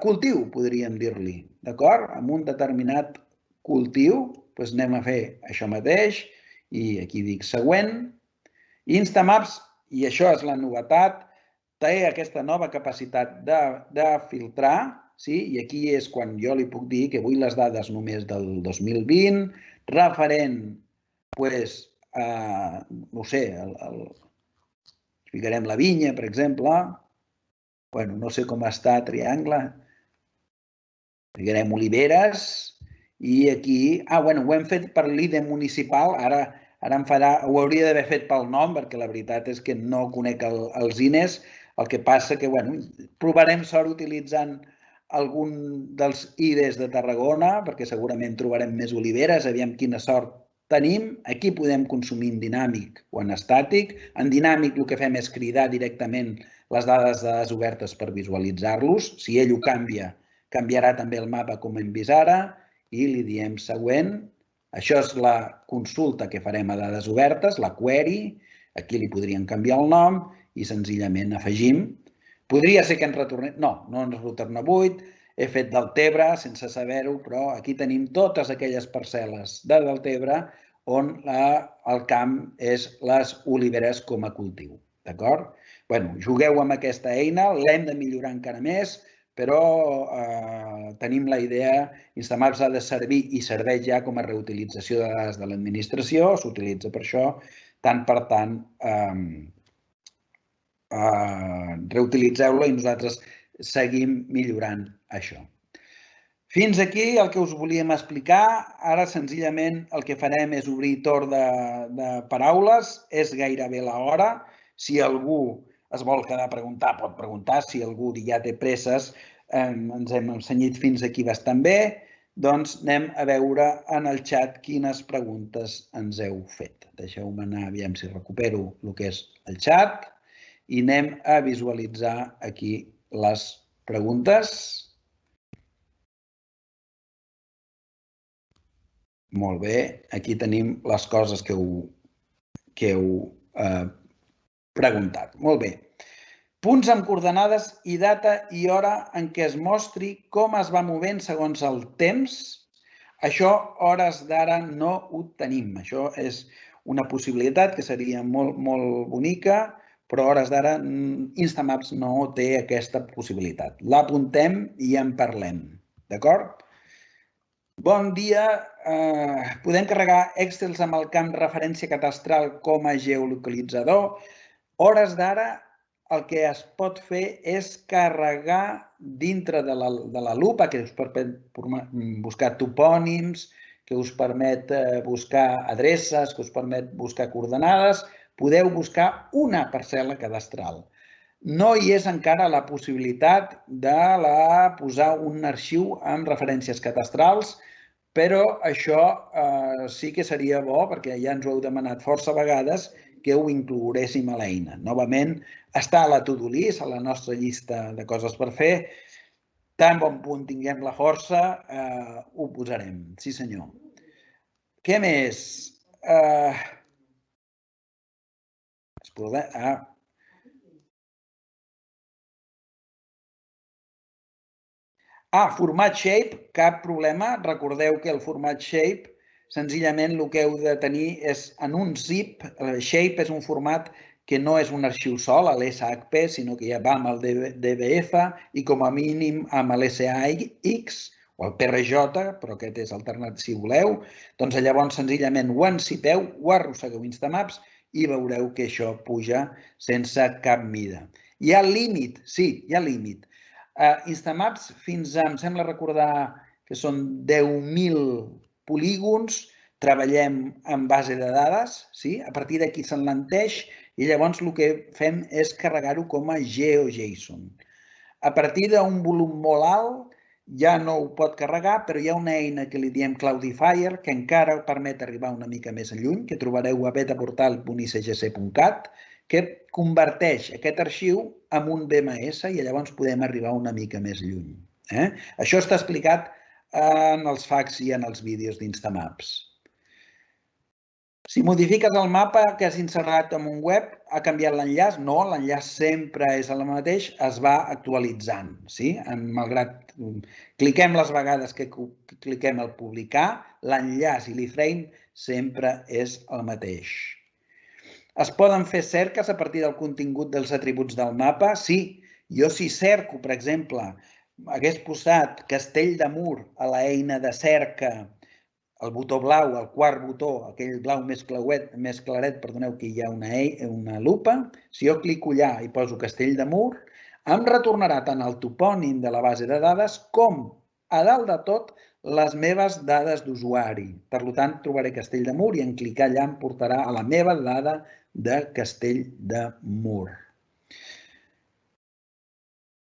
cultiu, podríem dir-li, d'acord? Amb un determinat cultiu, doncs anem a fer això mateix i aquí dic següent. Instamaps, i això és la novetat, té aquesta nova capacitat de filtrar, i aquí és quan jo li puc dir que vull les dades només del 2020, referent, doncs, no sé, ficarem la vinya, per exemple, no sé com està Triangle, ficarem oliveres, i aquí, ho hem fet per l'IDE municipal, ara em farà, ho hauria d'haver fet pel nom, perquè la veritat és que no conec els INEs, el que passa que, provarem sort utilitzant algun dels IDEs de Tarragona, perquè segurament trobarem més oliveres, aviam quina sort tenim. Aquí podem consumir en dinàmic o en estàtic. En dinàmic el que fem és cridar directament les dades de dades obertes per visualitzar-los. Si ell ho canvia, canviarà també el mapa com hem vist ara i li diem següent. Això és la consulta que farem a dades obertes, la query. Aquí li podríem canviar el nom i senzillament afegim. Podria ser que ens retornés... No, no ens retorna 8. He fet Deltebre sense saber-ho, però aquí tenim totes aquelles parcel·les de Deltebre on el camp és les oliveres com a cultiu. D'acord? Jugueu amb aquesta eina, l'hem de millorar encara més, però tenim la idea, Instamaps ha de servir i serveix ja com a reutilització de dades de l'administració, s'utilitza per això, tant per tant, reutilitzeu-la i nosaltres seguim millorant això. Fins aquí el que us volíem explicar. Ara senzillament el que farem és obrir torn de paraules. És gairebé l'hora. Si algú es vol quedar a preguntar, pot preguntar. Si algú ja té presses, ens hem ensenyat fins aquí bastant bé, doncs anem a veure en el xat quines preguntes ens heu fet. Deixeu-me anar, aviam si recupero el que és el xat i anem a visualitzar aquí les preguntes. Molt bé, aquí tenim les coses que heu preguntat. Molt bé. Punts amb coordenades i data i hora en què es mostri com es va movent segons el temps. Això, hores d'ara, no ho tenim. Això és una possibilitat que seria molt bonica, però a hores d'ara Instamaps no té aquesta possibilitat. L'apuntem i en parlem. D'acord? Bon dia. Podem carregar Excels amb el camp referència catastral com a geolocalitzador. Hores d'ara el que es pot fer és carregar dintre de la lupa, que us permet buscar topònims, que us permet buscar adreces, que us permet buscar coordenades, podeu buscar una parcel·la cadastral. No hi és encara la possibilitat de posar un arxiu amb referències cadastrals, però això sí que seria bo, perquè ja ens ho heu demanat força vegades, que ho inclouréssim a l'eina. Novament, està a la to-do list, a la nostra llista de coses per fer. Tan bon punt tinguem la força, ho posarem. Sí, senyor. Què més? Format Shape, cap problema. Recordeu que el format Shape, senzillament el que heu de tenir és en un zip. Shape és un format que no és un arxiu sol, a l'SHP, sinó que ja va amb el DBF i com a mínim amb l'SAX o el PRJ, però aquest és alternat si voleu. Doncs llavors senzillament ho encipeu, ho arrossegueu Instamaps i veureu que això puja sense cap mida. Hi ha límit, sí, hi ha límit. Instamaps fins a, em sembla recordar que són 10.000 polígons, treballem en base de dades, sí? A partir d'aquí s'enlenteix i llavors el que fem és carregar-ho com a GeoJSON. A partir d'un volum molt alt ja no ho pot carregar, però hi ha una eina que li diem Cloudifier que encara permet arribar una mica més lluny, que trobareu a betaportal.icgc.cat, que converteix aquest arxiu en un BMS i llavors podem arribar una mica més lluny. Això està explicat en els FAQs i en els vídeos d'Instamaps. Si modifiques el mapa que has inserat en un web, ha canviat l'enllaç? No, l'enllaç sempre és el mateix, es va actualitzant. Malgrat cliquem les vegades que cliquem al publicar, l'enllaç i l'iframe sempre és el mateix. Es poden fer cerques a partir del contingut dels atributs del mapa? Sí. Jo si cerco, per exemple, hagués posat Castell de Mur a l'eina de cerca, el botó blau, el quart botó, aquell blau més claret, perdoneu, que hi ha una lupa. Si jo clico allà i poso Castell de Mur, em retornarà tant el topònim de la base de dades com, a dalt de tot, les meves dades d'usuari. Per tant, trobaré Castell de Mur i en clicar allà em portarà a la meva dada de Castell de Mur.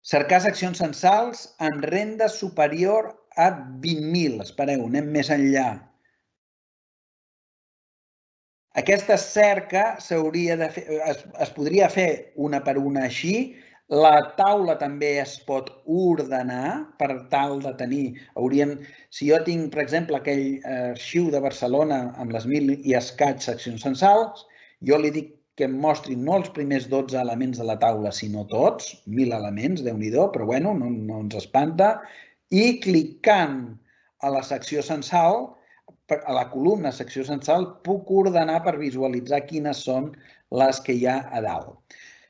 Cercar seccions censals en renda superior a 20.000. Espereu, anem més enllà. Aquesta cerca es podria fer una per una així. La taula també es pot ordenar per tal de tenir... Si jo tinc, per exemple, aquell arxiu de Barcelona amb les 1.000 i escaig seccions censals, jo li dic que em mostri no els primers 12 elements de la taula, sinó tots, 1.000 elements, Déu-n'hi-do, però bueno, no ens espanta. I clicant a la secció censal, a la columna secció censal, puc ordenar per visualitzar quines són les que hi ha a dalt.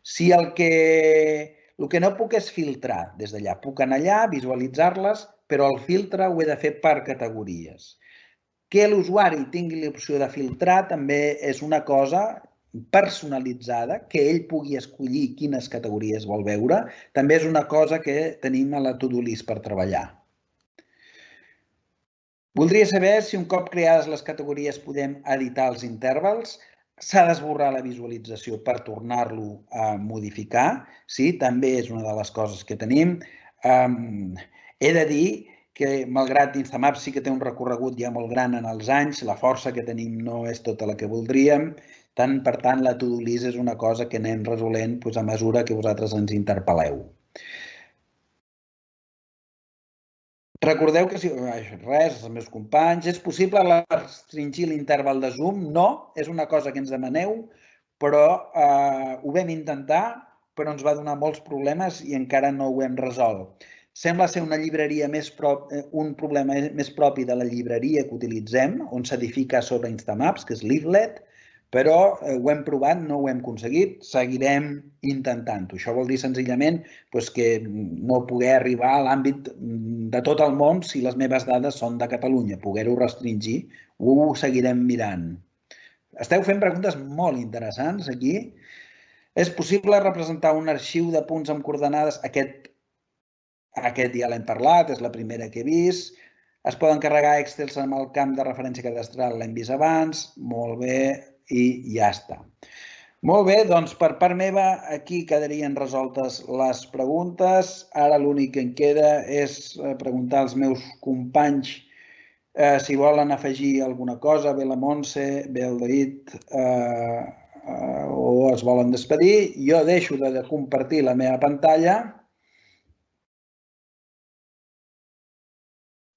Si el que no puc és filtrar des d'allà, puc anar allà, visualitzar-les, però el filtre ho he de fer per categories. Que l'usuari tingui l'opció de filtrar també és una cosa personalitzada, que ell pugui escollir quines categories vol veure, també és una cosa que tenim a la to-do list per treballar. Voldria saber si un cop creades les categories podem editar els intervals. S'ha d'esborrar la visualització per tornar-lo a modificar. Sí, també és una de les coses que tenim. He de dir que, malgrat Instamaps sí que té un recorregut ja molt gran en els anys, la força que tenim no és tota la que voldríem. Per tant, la to-do list és una cosa que anem resolent a mesura que vosaltres ens interpel·leu. Recordeu que, res, els meus companys, és possible restringir l'interval de zoom? No, és una cosa que ens demaneu, però ho vam intentar, però ens va donar molts problemes i encara no ho hem resolt. Sembla ser un problema més propi de la llibreria que utilitzem, on s'edifica sobre Instamaps, que és Leaflet, però ho hem provat, no ho hem aconseguit, seguirem intentant-ho. Això vol dir senzillament que no poder arribar a l'àmbit de tot el món si les meves dades són de Catalunya, poder-ho restringir, ho seguirem mirant. Esteu fent preguntes molt interessants aquí. És possible representar un arxiu de punts amb coordenades? Aquest ja l'hem parlat, és la primera que he vist. Es poden carregar Excels amb el camp de referència cadastral, l'hem vist abans. Molt bé. I ja està. Molt bé, doncs per part meva aquí quedarien resoltes les preguntes. Ara l'únic que em queda és preguntar als meus companys si volen afegir alguna cosa, bé la Montse, bé el David, o es volen despedir. Jo deixo de compartir la meva pantalla.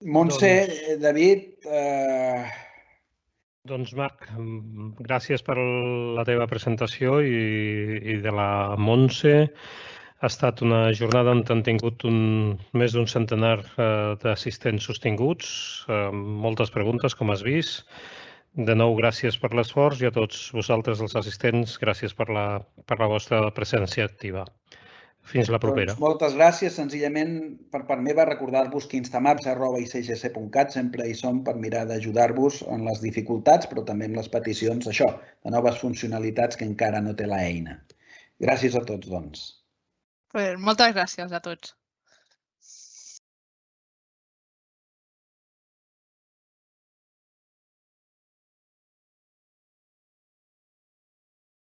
Montse, David... Doncs, Marc, gràcies per la teva presentació i de la Montse. Ha estat una jornada on han tingut més d'un centenar d'assistents sostinguts, moltes preguntes, com has vist. De nou, gràcies per l'esforç i a tots vosaltres, els assistents, gràcies per la vostra presència activa. Fins la propera. Doncs moltes gràcies. Senzillament, per part meva, recordar-vos que instamaps@icgc.cat sempre hi som per mirar d'ajudar-vos en les dificultats, però també en les peticions, això, de noves funcionalitats que encara no té l'eina. Gràcies a tots, doncs. Moltes gràcies a tots.